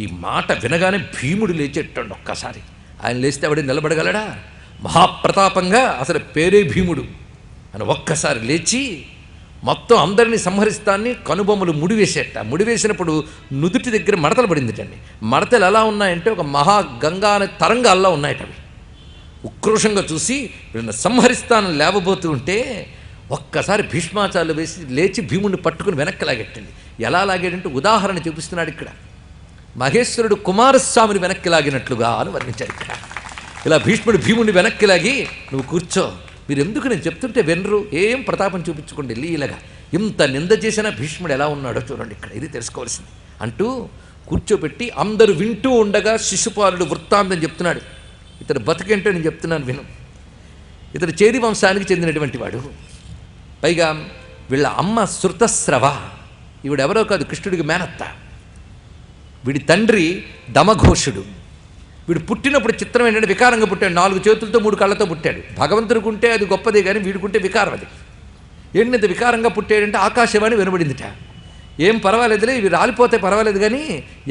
ఈ మాట వినగానే భీముడు లేచేటండి ఒక్కసారి. ఆయన లేస్తే ఆవిడ నిలబడగలడా? మహాప్రతాపంగా అసలు పేరే భీముడు అని ఒక్కసారి లేచి మొత్తం అందరినీ సంహరిస్తాన్ని కనుబొమ్మలు ముడివేసేట. ముడివేసినప్పుడు నుదుటి దగ్గర మడతలు పడిందిటండి. మడతలు ఎలా ఉన్నాయంటే ఒక మహాగంగా అనే తరంగాల్లో ఉన్నాయట. అవి ఉక్రోషంగా చూసి వీళ్ళని సంహరిస్తానని లేవబోతూ ఉంటే ఒక్కసారి భీష్మాచార్యులు వేసి లేచి భీముడిని పట్టుకుని వెనక్కి లాగెట్టండి. ఎలా లాగాడంటే ఉదాహరణ చూపిస్తున్నాడు ఇక్కడ. మహేశ్వరుడు కుమారస్వామిని వెనక్కి లాగినట్లుగా అని వర్ణించాడు ఇక్కడ. ఇలా భీష్ముడు భీముడిని వెనక్కి లాగి నువ్వు కూర్చో, మీరు ఎందుకు నేను చెప్తుంటే వినరు, ఏం ప్రతాపం చూపించుకోండి లీలగా. ఇంత నింద చేసినా భీష్ముడు ఎలా ఉన్నాడో చూడండి ఇక్కడ, ఇది తెలుసుకోవాల్సింది అంటూ కూర్చోబెట్టి అందరూ వింటూ ఉండగా శిశుపాలుడు వృత్తాంతం చెప్తున్నాడు. ఇతడు బతికేంటో నేను చెప్తున్నాను విను. ఇతడు చేది వంశానికి చెందినటువంటి వాడు. పైగా వీళ్ళ అమ్మ శృతస్రవ, ఈవిడెవరో కాదు, కృష్ణుడికి మేనత్త. వీడి తండ్రి దమఘోషుడు. వీడు పుట్టినప్పుడు చిత్రం ఏంటంటే వికారంగా పుట్టాడు. 4 చేతులతో 3 కళ్ళతో పుట్టాడు. భగవంతుడికి ఉంటే అది గొప్పదే కానీ వీడుకుంటే వికారం. అది ఏంటంత వికారంగా పుట్టాడంటే ఆకాశవాణి వినబడిందిట. ఏం పర్వాలేదులే, ఇవి రాలిపోతే పర్వాలేదు కానీ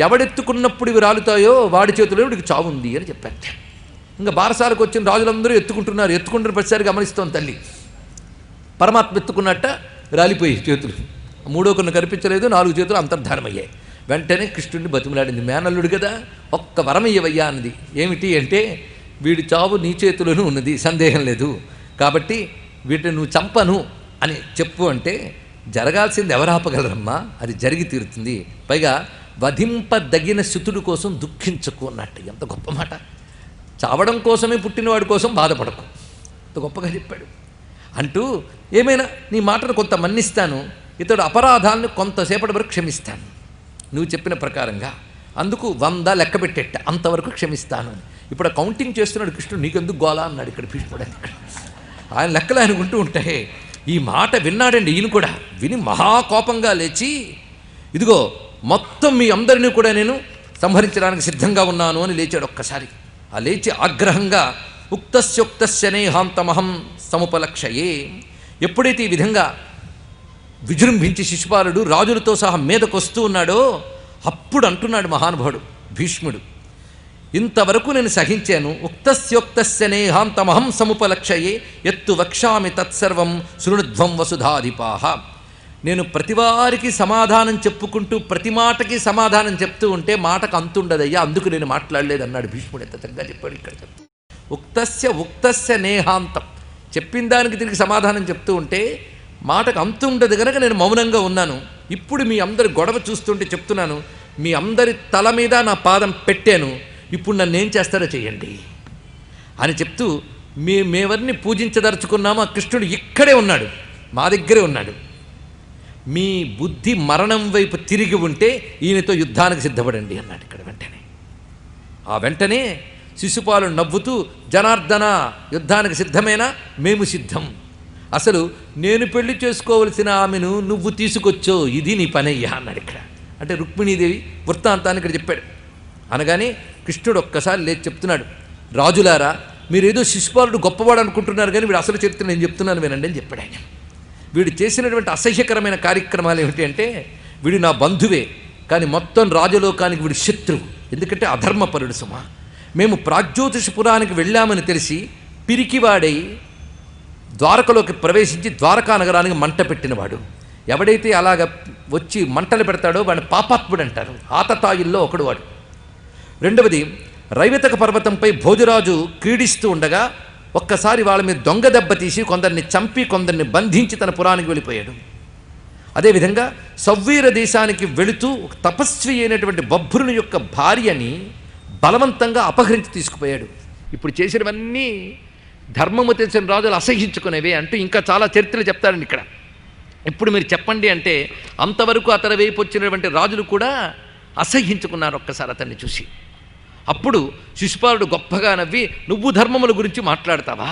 ఎవడెత్తుకున్నప్పుడు ఇవి రాలుతాయో వాడి చేతిలో వీడికి చావుంది అని చెప్పారు. ఇంకా బారసాలకు వచ్చిన రాజులందరూ ఎత్తుకుంటున్నారు. ఎత్తుకుంటున్న ప్రతిసారి గమనిస్తోంది తల్లి. పరమాత్మ ఎత్తుకున్నట్ట రాలిపోయి చేతులు, 3వ కన్ను కనిపించలేదు, 4 చేతులు అంతర్ధానమయ్యాయి. వెంటనే కృష్ణుడిని బతిమలాడింది. మేనల్లుడు కదా, ఒక్క వరమయ్యవయ్యా అన్నది. ఏమిటి అంటే వీడి చావు నీ చేతిలోనూ ఉన్నది, సందేహం లేదు, కాబట్టి వీటిని నువ్వు చంపను అని చెప్పు అంటే జరగాల్సింది ఎవరు ఆపగలరమ్మా, అది జరిగి తీరుతుంది. పైగా వధింపదగిన శుతుడు కోసం దుఃఖించకు అన్నట్టు. ఎంత గొప్ప మాట. చావడం కోసమే పుట్టినవాడి కోసం బాధపడకు, ఎంత గొప్పగా చెప్పాడు. అంటూ ఏమైనా నీ మాటను కొంత మన్నిస్తాను, ఇతడు అపరాధాలను కొంతసేపటి వరకు క్షమిస్తాను నువ్వు చెప్పిన ప్రకారంగా, అందుకు 100 లెక్క పెట్టేట, అంతవరకు క్షమిస్తాను. ఇప్పుడు కౌంటింగ్ చేస్తున్నాడు కృష్ణుడు. నీకెందుకు గోలా అన్నాడు ఇక్కడ భీష్ముడు. ఆయన లెక్కలు ఆయనకుంటూ ఉంటాయి. ఈ మాట విన్నాడండి ఈయన కూడా. విని మహాకోపంగా లేచి ఇదిగో మొత్తం మీ అందరినీ కూడా నేను సంహరించడానికి సిద్ధంగా ఉన్నాను అని లేచాడు ఒక్కసారి. ఆ లేచి ఆగ్రహంగా ఉక్తస్యోక్తస్యనేహాంతమహం సముపలక్షయే. ఎప్పుడైతే ఈ విధంగా విజృంభించి శిశుపాలుడు రాజులతో సహా మీదకు వస్తూ ఉన్నాడో అప్పుడు అంటున్నాడు మహానుభావుడు భీష్ముడు, ఇంతవరకు నేను సహించాను. ఉక్తస్యోక్తస్యనేహాంతమహం సముపలక్షయే ఎత్తు వక్ష్యామి తత్సర్వం శృణుధ్వం వసుధాధిపాహ. నేను ప్రతివారికి సమాధానం చెప్పుకుంటూ ప్రతి మాటకి సమాధానం చెప్తూ ఉంటే మాటకు అంతుండదయ్యా, అందుకు నేను మాట్లాడలేదు అన్నాడు భీష్ముడు. ఎంత చక్కగా చెప్పాడు ఇక్కడ. ఉక్తస్య నేహాంతం, చెప్పిన దానికి తిరిగి సమాధానం చెప్తూ ఉంటే మాటకు అంతుండదు కనుక నేను మౌనంగా ఉన్నాను. ఇప్పుడు మీ అందరి గొడవ చూస్తుంటే చెప్తున్నాను, మీ అందరి తల మీద నా పాదం పెట్టాను, ఇప్పుడు నన్ను ఏం చేస్తారో చెయ్యండి అని చెప్తూ మేమెవరిని పూజించదలుచుకున్నామో ఆ కృష్ణుడు ఇక్కడే ఉన్నాడు, మా దగ్గరే ఉన్నాడు. మీ బుద్ధి మరణం వైపు తిరిగి ఉంటే ఈయనతో యుద్ధానికి సిద్ధపడండి అన్నాడు ఇక్కడ వెంటనే. ఆ వెంటనే శిశుపాలు నవ్వుతూ, జనార్దన యుద్ధానికి సిద్ధమేనా? మేము సిద్ధం. అసలు నేను పెళ్లి చేసుకోవలసిన ఆమెను నువ్వు తీసుకొచ్చో, ఇది నీ పనయ్యా అన్నాడు ఇక్కడ. అంటే రుక్మిణీదేవి వృత్తాంతాన్ని ఇక్కడ చెప్పాడు. అనగానే కృష్ణుడు ఒక్కసారి లేచి చెప్తున్నాడు, రాజులారా, మీరేదో శిశుపాలుడు గొప్పవాడు అనుకుంటున్నారు, కానీ వీడు అసలు చరిత్ర నేను చెప్తున్నాను వినండి అని చెప్పాడు ఆయన. వీడు చేసినటువంటి అసహ్యకరమైన కార్యక్రమాలు ఏమిటి అంటే, వీడు నా బంధువే, కానీ మొత్తం రాజలోకానికి వీడు శత్రువు. ఎందుకంటే అధర్మపరుడు సుమా. మేము ప్రాగ్జ్యోతిషపురానికి వెళ్ళామని తెలిసి పిరికివాడై ద్వారకలోకి ప్రవేశించి ద్వారకా నగరానికి మంట పెట్టినవాడు. ఎవడైతే అలాగ వచ్చి మంటలు పెడతాడో వాడిని పాపాత్ముడు అంటారు. ఆతతాయుల్లో ఒకడు వాడు. రెండవది, రైవతక పర్వతంపై భోజరాజు క్రీడిస్తూ ఉండగా ఒక్కసారి వాళ్ళ మీద దొంగ దెబ్బ తీసి కొందరిని చంపి కొందరిని బంధించి తన పురానికి వెళ్ళిపోయాడు. అదేవిధంగా సవ్వీర దేశానికి వెళుతూ ఒక తపస్వి అయినటువంటి బభ్రుని యొక్క భార్యని బలవంతంగా అపహరించి తీసుకుపోయాడు. ఇప్పుడు చేసినవన్నీ ధర్మము తెలిసిన రాజులు అసహించుకునేవే అంటూ ఇంకా చాలా చరిత్రలు చెప్తారండి ఇక్కడ. ఇప్పుడు మీరు చెప్పండి అంటే అంతవరకు అతని వైపు వచ్చినటువంటి రాజులు కూడా అసహ్యించుకున్నారు ఒక్కసారి అతన్ని చూసి. అప్పుడు శిశుపాలుడు గొప్పగా నవ్వి, నువ్వు ధర్మముల గురించి మాట్లాడతావా?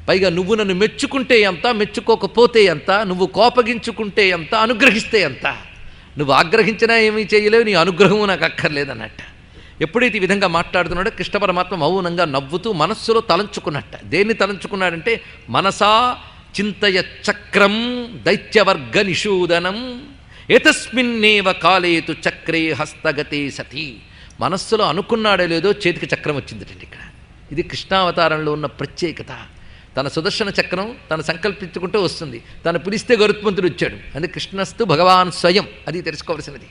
పైగా నువ్వు నన్ను మెచ్చుకుంటే ఎంత, మెచ్చుకోకపోతే ఎంత, నువ్వు కోపగించుకుంటే ఎంత, అనుగ్రహిస్తే ఎంత? నువ్వు ఆగ్రహించినా ఏమీ చేయలేవు, నీ అనుగ్రహము నాకు అక్కర్లేదన్నట్ట. ఎప్పుడైతే ఈ విధంగా మాట్లాడుతున్నాడో కృష్ణ పరమాత్మ మౌనంగా నవ్వుతూ మనస్సులో తలంచుకున్నట్ట. దేన్ని తలంచుకున్నాడంటే, మనసా చింతయ చక్రం దైత్యవర్గ నిషూదనం ఏతస్మిన్నేవ కాలేతు చక్రే హస్తగతే సతీ. మనస్సులో అనుకున్నాడో లేదో చేతికి చక్రం వచ్చిందటండి ఇక్కడ. ఇది కృష్ణావతారంలో ఉన్న ప్రత్యేకత. తన సుదర్శన చక్రం తను సంకల్పించుకుంటూ వస్తుంది, తను పిలిస్తే గరుత్మంతుడు వచ్చాడు. అందుకే కృష్ణస్తు భగవాన్ స్వయం, అది తెలుసుకోవాల్సినది.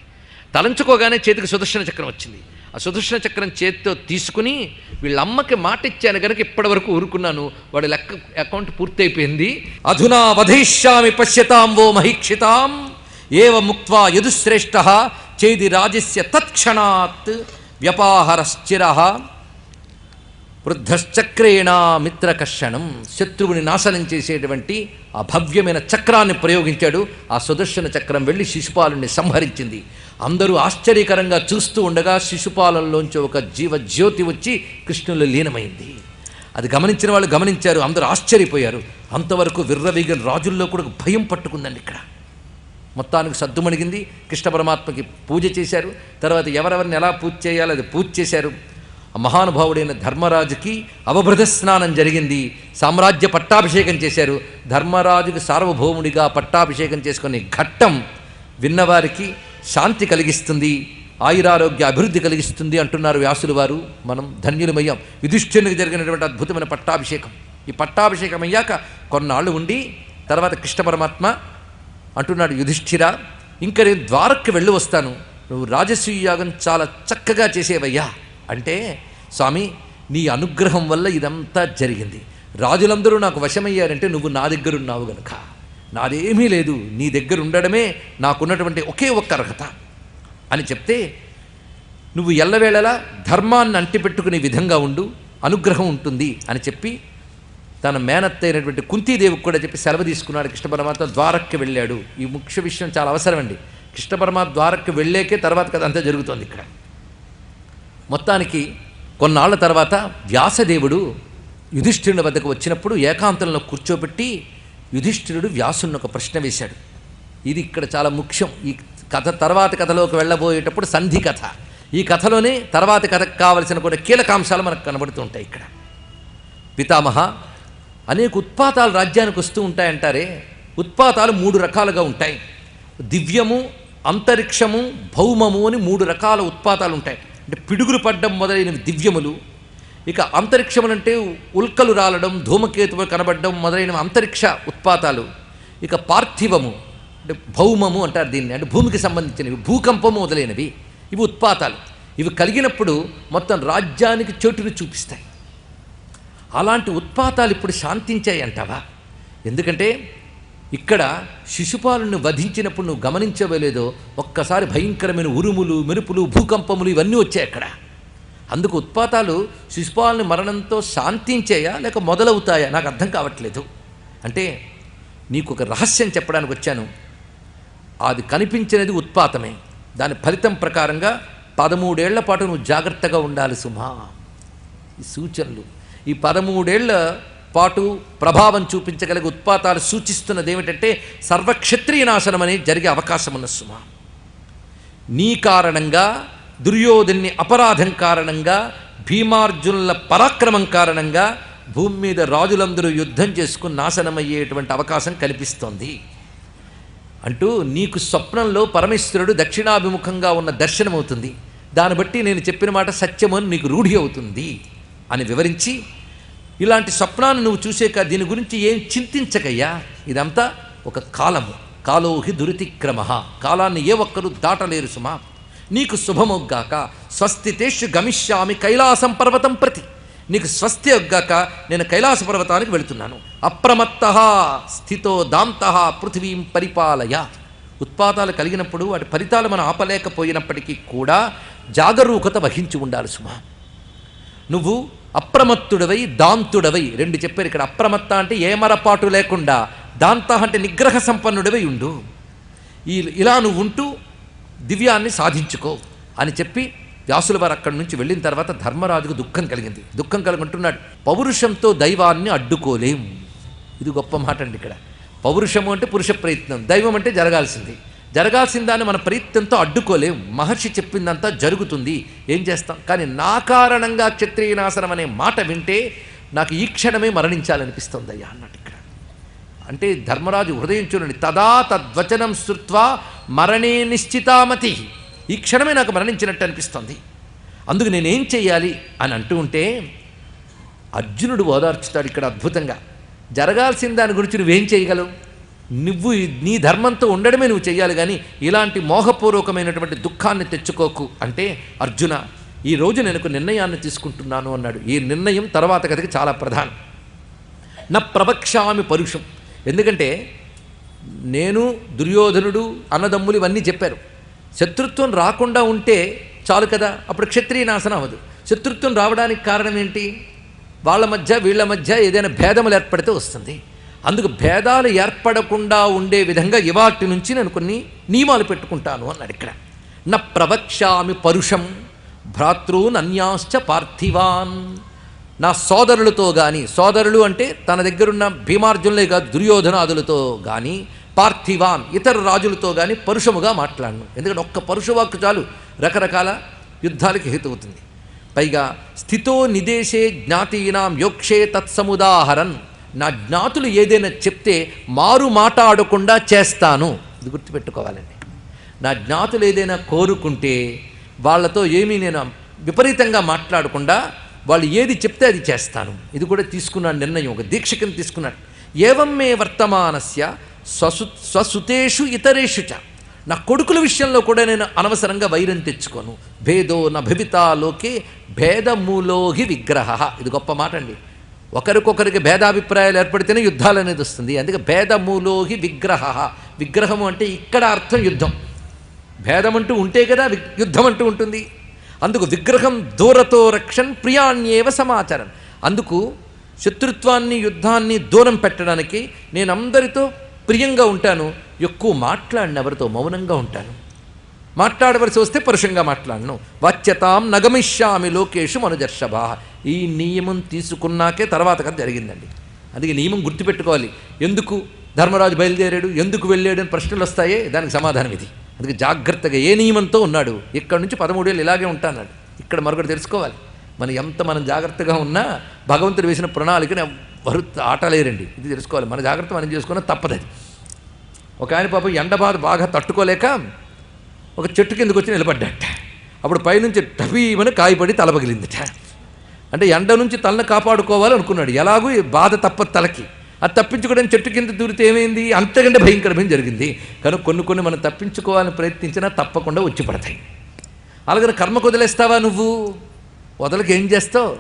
తలంచుకోగానే చేతికి సుదర్శన చక్రం వచ్చింది. ఆ సుదర్శన చక్రం చేతితో తీసుకుని వీళ్ళమ్మకి మాట ఇచ్చాను కనుక ఇప్పటి వరకు ఊరుకున్నాను, వాడి అకౌంట్ పూర్తయిపోయింది. అధునా వధయిష్యామి పశ్యతాం వో మహీక్షితాం ఏవ ముక్త్వా యదుశ్రేష్ఠ చేది రాజస్య తత్క్షణాత్ వ్యపాహరశ్చిర వృద్ధశ్చక్రేణ మిత్రకర్షణం. శత్రువుని నాశనం చేసేటువంటి ఆ భవ్యమైన చక్రాన్ని ప్రయోగించాడు. ఆ సుదర్శన చక్రం వెళ్ళి శిశుపాలుని సంహరించింది. అందరూ ఆశ్చర్యకరంగా చూస్తూ ఉండగా శిశుపాలంలోంచి ఒక జీవజ్యోతి వచ్చి కృష్ణుల్లో లీనమైంది. అది గమనించిన వాళ్ళు గమనించారు, అందరూ ఆశ్చర్యపోయారు. అంతవరకు విర్రవీగిన రాజుల్లో కూడా భయం పట్టుకుందండి ఇక్కడ. మొత్తానికి సద్దుమణిగింది. కృష్ణ పరమాత్మకి పూజ చేశారు. తర్వాత ఎవరెవరిని ఎలా పూజ చేయాలో అది పూజ చేశారు. ఆ మహానుభావుడైన ధర్మరాజుకి అవభృత స్నానం జరిగింది. సామ్రాజ్య పట్టాభిషేకం చేశారు. ధర్మరాజుకి సార్వభౌముడిగా పట్టాభిషేకం చేసుకునే ఘట్టం విన్నవారికి శాంతి కలిగిస్తుంది, ఆయురారోగ్య అభివృద్ధి కలిగిస్తుంది అంటున్నారు వ్యాసులు వారు. మనం ధన్యులమయ్యాం. యుధిష్ఠిరునికి జరిగినటువంటి అద్భుతమైన పట్టాభిషేకం. ఈ పట్టాభిషేకం అయ్యాక కొన్నాళ్ళు ఉండి తర్వాత కృష్ణ పరమాత్మ అంటున్నాడు, యుధిష్ఠిరా, ఇంకా నేను ద్వారక్కి వెళ్ళి వస్తాను, నువ్వు రాజసూయ యాగం చాలా చక్కగా చేసేవయ్యా అంటే, స్వామి నీ అనుగ్రహం వల్ల ఇదంతా జరిగింది. రాజులందరూ నాకు వశమయ్యారంటే నువ్వు నా దగ్గరున్నావు గనుక. నాదేమీ లేదు, నీ దగ్గర ఉండడమే నాకున్నటువంటి ఒకే ఒక్క అర్హత అని చెప్తే, నువ్వు ఎల్లవేళలా ధర్మాన్ని అంటిపెట్టుకునే విధంగా ఉండు, అనుగ్రహం ఉంటుంది అని చెప్పి తన మేనత్త అయినటువంటి కుంతీదేవికి కూడా చెప్పి సెలవు తీసుకున్నాడు. కృష్ణ పరమాత్మ ద్వారక్కి వెళ్ళాడు. ఈ ముఖ్య విషయం చాలా అవసరం అండి. కృష్ణ పరమాత్మ ద్వారక్కి వెళ్ళాకే తర్వాత కథ అంతా జరుగుతోంది ఇక్కడ. మొత్తానికి కొన్నాళ్ల తర్వాత వ్యాసదేవుడు యుధిష్ఠిరుని వద్దకు వచ్చినప్పుడు ఏకాంతంలో కూర్చోబెట్టి యుధిష్ఠిరుడు వ్యాసుని ఒక ప్రశ్న వేశాడు. ఇది ఇక్కడ చాలా ముఖ్యం. ఈ కథ తర్వాత కథలోకి వెళ్ళబోయేటప్పుడు సంధి కథ. ఈ కథలోనే తర్వాత కథకు కావలసిన కొన్ని కీలకాంశాలు మనకు కనబడుతూ ఉంటాయి ఇక్కడ. పితామహ, అనేక ఉత్పాతాలు రాజ్యానికి వస్తూ ఉంటాయంటారే, ఉత్పాతాలు 3 రకాలుగా ఉంటాయి. దివ్యము, అంతరిక్షము, భౌమము అని 3 రకాల ఉత్పాతాలు ఉంటాయి. అంటే పిడుగులు పడ్డం మొదలైనవి దివ్యములు. ఇక అంతరిక్షములంటే ఉల్కలు రాలడం, ధూమకేతువులు కనబడడం మొదలైనవి అంతరిక్ష ఉత్పాతాలు. ఇక పార్థివము అంటే భౌమము అంటారు దీన్ని, అంటే భూమికి సంబంధించినవి, భూకంపము మొదలైనవి. ఇవి ఉత్పాతాలు. ఇవి కలిగినప్పుడు మొత్తం రాజ్యానికి చోటుని చూపిస్తాయి. అలాంటి ఉత్పాతాలు ఇప్పుడు శాంతించాయి అంటావా? ఎందుకంటే ఇక్కడ శిశుపాలుని వధించినప్పుడు నువ్వు గమనించవేలేదో ఒక్కసారి భయంకరమైన ఉరుములు, మెరుపులు, భూకంపములు ఇవన్నీ వచ్చాయి అక్కడ. అందుకు ఉత్పాతాలు శిశుపాలుని మరణంతో శాంతించేయా లేక మొదలవుతాయా నాకు అర్థం కావట్లేదు. అంటే నీకు ఒక రహస్యం చెప్పడానికి వచ్చాను. అది కనిపించినది ఉత్పాతమే. దాని ఫలితం ప్రకారంగా 13 ఏళ్ల పాటు నువ్వు జాగ్రత్తగా ఉండాలి సుమా. ఈ సూచనలు ఈ 13 ఏళ్ల పాటు ప్రభావం చూపించగలిగే ఉత్పాతాలు సూచిస్తున్నది ఏమిటంటే సర్వక్షత్రియ నాశనం అనేది జరిగే అవకాశం ఉన్న సుమా. నీ కారణంగా, దుర్యోధన్ని అపరాధం కారణంగా, భీమార్జునుల పరాక్రమం కారణంగా భూమి మీద రాజులందరూ యుద్ధం చేసుకుని నాశనమయ్యేటువంటి అవకాశం కనిపిస్తోంది అంటూ నీకు స్వప్నంలో పరమేశ్వరుడు దక్షిణాభిముఖంగా ఉన్న దర్శనమవుతుంది. దాన్ని బట్టి నేను చెప్పిన మాట సత్యమని నీకు రూఢి అవుతుంది అని వివరించి, ఇలాంటి స్వప్నాన్ని నువ్వు చూసాక దీని గురించి ఏం చింతించకయ్యా, ఇదంతా ఒక కాలము, కాలోహి దురితిక్రమ, కాలాన్ని ఏ ఒక్కరూ దాటలేరు సుమా. నీకు శుభమొగ్గాక, స్వస్తితేషు గమిష్యామి కైలాసం పర్వతం ప్రతి, నీకు స్వస్తి ఒగ్గాక నేను కైలాస పర్వతానికి వెళుతున్నాను. అప్రమత్త స్థితో దాంత పృథివీం పరిపాలయ. ఉత్పాతాలు కలిగినప్పుడు వాటి ఫలితాలు మనం ఆపలేకపోయినప్పటికీ కూడా జాగరూకత వహించి ఉండాలి సుమా. నువ్వు అప్రమత్తుడవై దాంతుడవై రెండు చెప్పారు ఇక్కడ. అప్రమత్త అంటే ఏమరపాటు లేకుండా, దాంత అంటే నిగ్రహ సంపన్నుడివై ఉండు. ఇలా నువ్వు ఉంటూ దివ్యాన్ని సాధించుకో అని చెప్పి వ్యాసుల వారు అక్కడి నుంచి వెళ్ళిన తర్వాత ధర్మరాజుకు దుఃఖం కలిగింది. దుఃఖం కలుగుంటున్నాడు. పౌరుషంతో దైవాన్ని అడ్డుకోలేం. ఇది గొప్ప మాట అండి. ఇక్కడ పౌరుషము అంటే పురుష ప్రయత్నం, దైవం అంటే జరగాల్సింది. జరగాల్సిందాన్ని మన ప్రయత్నంతో అడ్డుకోలేం. మహర్షి చెప్పిందంతా జరుగుతుంది, ఏం చేస్తాం. కానీ నా కారణంగా క్షత్రియ నాశనం అనే మాట వింటే నాకు ఈ క్షణమే మరణించాలనిపిస్తుంది అయ్యా అన్నట్టు ఇక్కడ. అంటే ధర్మరాజు హృదయం చూడండి, తదా తద్వచనం శ్రుత్వా మరణే నిశ్చితామతి, ఈ క్షణమే నాకు మరణించినట్టు అనిపిస్తుంది. అందుకు నేనేం చెయ్యాలి అని అంటూ ఉంటే అర్జునుడు ఓదార్చుతాడు ఇక్కడ అద్భుతంగా. జరగాల్సిన దాని గురించి నువ్వేం చేయగలవు? నువ్వు నీ ధర్మంతో ఉండడమే నువ్వు చెయ్యాలి, కానీ ఇలాంటి మోహపూర్వకమైనటువంటి దుఃఖాన్ని తెచ్చుకోకు అంటే, అర్జున ఈరోజు నేను ఒక నిర్ణయాన్ని తీసుకుంటున్నాను అన్నాడు. ఈ నిర్ణయం తర్వాత కథకి చాలా ప్రధానం. నా ప్రవక్ష్యామి పరుషం. ఎందుకంటే నేను, దుర్యోధనుడు, అన్నదమ్ములు ఇవన్నీ చెప్పారు. శత్రుత్వం రాకుండా ఉంటే చాలు కదా, అప్పుడు క్షత్రియ నాశనం అవ్వదు. శత్రుత్వం రావడానికి కారణం ఏంటి? వాళ్ళ మధ్య వీళ్ళ మధ్య ఏదైనా భేదములు ఏర్పడితే వస్తుంది. అందుకు భేదాలు ఏర్పడకుండా ఉండే విధంగా ఇవాటి నుంచి నేను కొన్ని నియమాలు పెట్టుకుంటాను అన్నాడు ఇక్కడ. నా ప్రవక్ష్యామి పరుషం భ్రాతృన్ అన్యాశ్చ పార్థివాన్. నా సోదరులతో కానీ, సోదరులు అంటే తన దగ్గరున్న భీమార్జునులే కాదు దుర్యోధనాదులతో కానీ, పార్థివాన్ ఇతర రాజులతో కానీ పరుషముగా మాట్లాడను. ఎందుకంటే ఒక్క పరుషవాక్కు చాలు రకరకాల యుద్ధాలకి హేతువుతుంది. పైగా స్థితో నిదేశే జ్ఞాతీనాం యోక్షే తత్సముదాహరన్. నా జ్ఞాతులు ఏదైనా చెప్తే మారు మాట్లాడకుండా చేస్తాను. ఇది గుర్తుపెట్టుకోవాలండి. నా జ్ఞాతులు ఏదైనా కోరుకుంటే వాళ్ళతో ఏమీ నేను విపరీతంగా మాట్లాడకుండా వాళ్ళు ఏది చెప్తే అది చేస్తాను. ఇది కూడా తీసుకున్నాడు నిర్ణయం, ఒక దీక్ష కింద తీసుకున్నాడు. ఏవం మే వర్తమానస్య స్వసుతేషు ఇతరేషు చ. నా కొడుకుల విషయంలో కూడా నేను అనవసరంగా వైరం తెచ్చుకోను. భేదో నభివితా లోకే భేదమూలోహి విగ్రహ. ఇది గొప్ప మాట అండి. ఒకరికొకరికి భేదాభిప్రాయాలు ఏర్పడితేనే యుద్ధాలు అనేది వస్తుంది. అందుకే భేదమూలోహి విగ్రహ. విగ్రహము అంటే ఇక్కడ అర్థం యుద్ధం. భేదం అంటూ ఉంటే కదా యుద్ధం అంటూ ఉంటుంది. అందుకు విగ్రహం దూరతో రక్షణ్ ప్రియాణ్యేవ సమాచారం. అందుకు శత్రుత్వాన్ని, యుద్ధాన్ని దూరం పెట్టడానికి నేను అందరితో ప్రియంగా ఉంటాను. ఎక్కువ మాట్లాడిన ఎవరితో మౌనంగా ఉంటాను. మాట్లాడవలసి వస్తే పరుషంగా మాట్లాడను. వాచ్యతాం నగమిష్యామి లోకేషు మనుజర్షభా. ఈ నియమం తీసుకున్నాకే తర్వాత కథ జరిగిందండి. అందుకే నియమం గుర్తుపెట్టుకోవాలి. ఎందుకు ధర్మరాజు బయలుదేరాడు, ఎందుకు వెళ్ళాడు అని ప్రశ్నలు వస్తాయే, దానికి సమాధానం ఇది. అందుకే జాగ్రత్తగా ఏ నియమంతో ఉన్నాడు, ఇక్కడ నుంచి 13 ఏళ్ళు ఇలాగే ఉంటాన్నాడు. ఇక్కడ మరొకటి తెలుసుకోవాలి. మనం జాగ్రత్తగా ఉన్నా భగవంతుడు వేసిన ప్రణాళికని ఎవరు ఆటలేరండి. ఇది తెలుసుకోవాలి. మన జాగ్రత్త మనం చేసుకున్నా తప్పదది. ఒక ఆయన పాపం ఎండ బాగా తట్టుకోలేక ఒక చెట్టు కిందకు వచ్చి నిలబడ్డట. అప్పుడు పైనుంచి టపీమని కాయపడి తల పగిలిందట. అంటే ఎండ నుంచి తలను కాపాడుకోవాలనుకున్నాడు. ఎలాగూ బాధ తప్పదు తలకి. అది తప్పించుకోవడానికి చెట్టు కింద దూరితే ఏమైంది, అంతకంటే భయంకరమైన జరిగింది. కనుక కొన్ని మనం తప్పించుకోవాలని ప్రయత్నించినా తప్పకుండా వచ్చి పడతాయి. అలాగని కర్మకు వదిలేస్తావా? నువ్వు వదలకి ఏం చేస్తావు?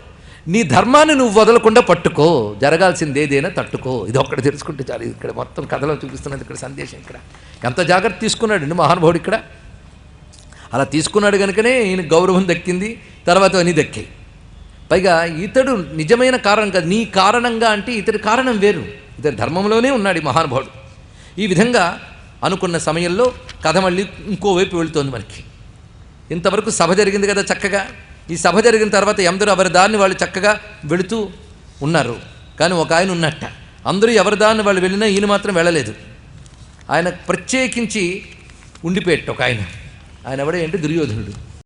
నీ ధర్మాన్ని నువ్వు వదలకుండా పట్టుకో, జరగాల్సింది ఏదైనా తట్టుకో. ఇది ఒక్కటి తెలుసుకుంటే చాలు. ఇక్కడ మొత్తం కథలో చూపిస్తున్నది ఇక్కడ సందేశం. ఇక్కడ ఎంత జాగ్రత్త తీసుకున్నాడు మహానుభావుడు ఇక్కడ. అలా తీసుకున్నాడు కనుకనే ఈయన గౌరవం దక్కింది, తర్వాత అన్నీ దక్కాయి. పైగా ఇతడు నిజమైన కారణం కాదు, నీ కారణంగా అంటే ఇతడి కారణం వేరు, ఇతడి ధర్మంలోనే ఉన్నాడు ఈ మహానుభావుడు. ఈ విధంగా అనుకున్న సమయంలో కథ మళ్ళీ ఇంకోవైపు వెళుతోంది మనకి. ఇంతవరకు సభ జరిగింది కదా చక్కగా. ఈ సభ జరిగిన తర్వాత అందరూ ఎవరి దారిని వాళ్ళు చక్కగా వెళుతూ ఉన్నారు. కానీ ఒక ఆయన ఉన్నట్ట, అందరూ ఎవరి దారిని వాళ్ళు వెళ్ళినా ఈయన మాత్రం వెళ్ళలేదు. ఆయన ప్రత్యేకించి ఉండిపోయేట్టు ఒక ఆయన. ఆయన ఎవడే అంటే దుర్యోధనుడు.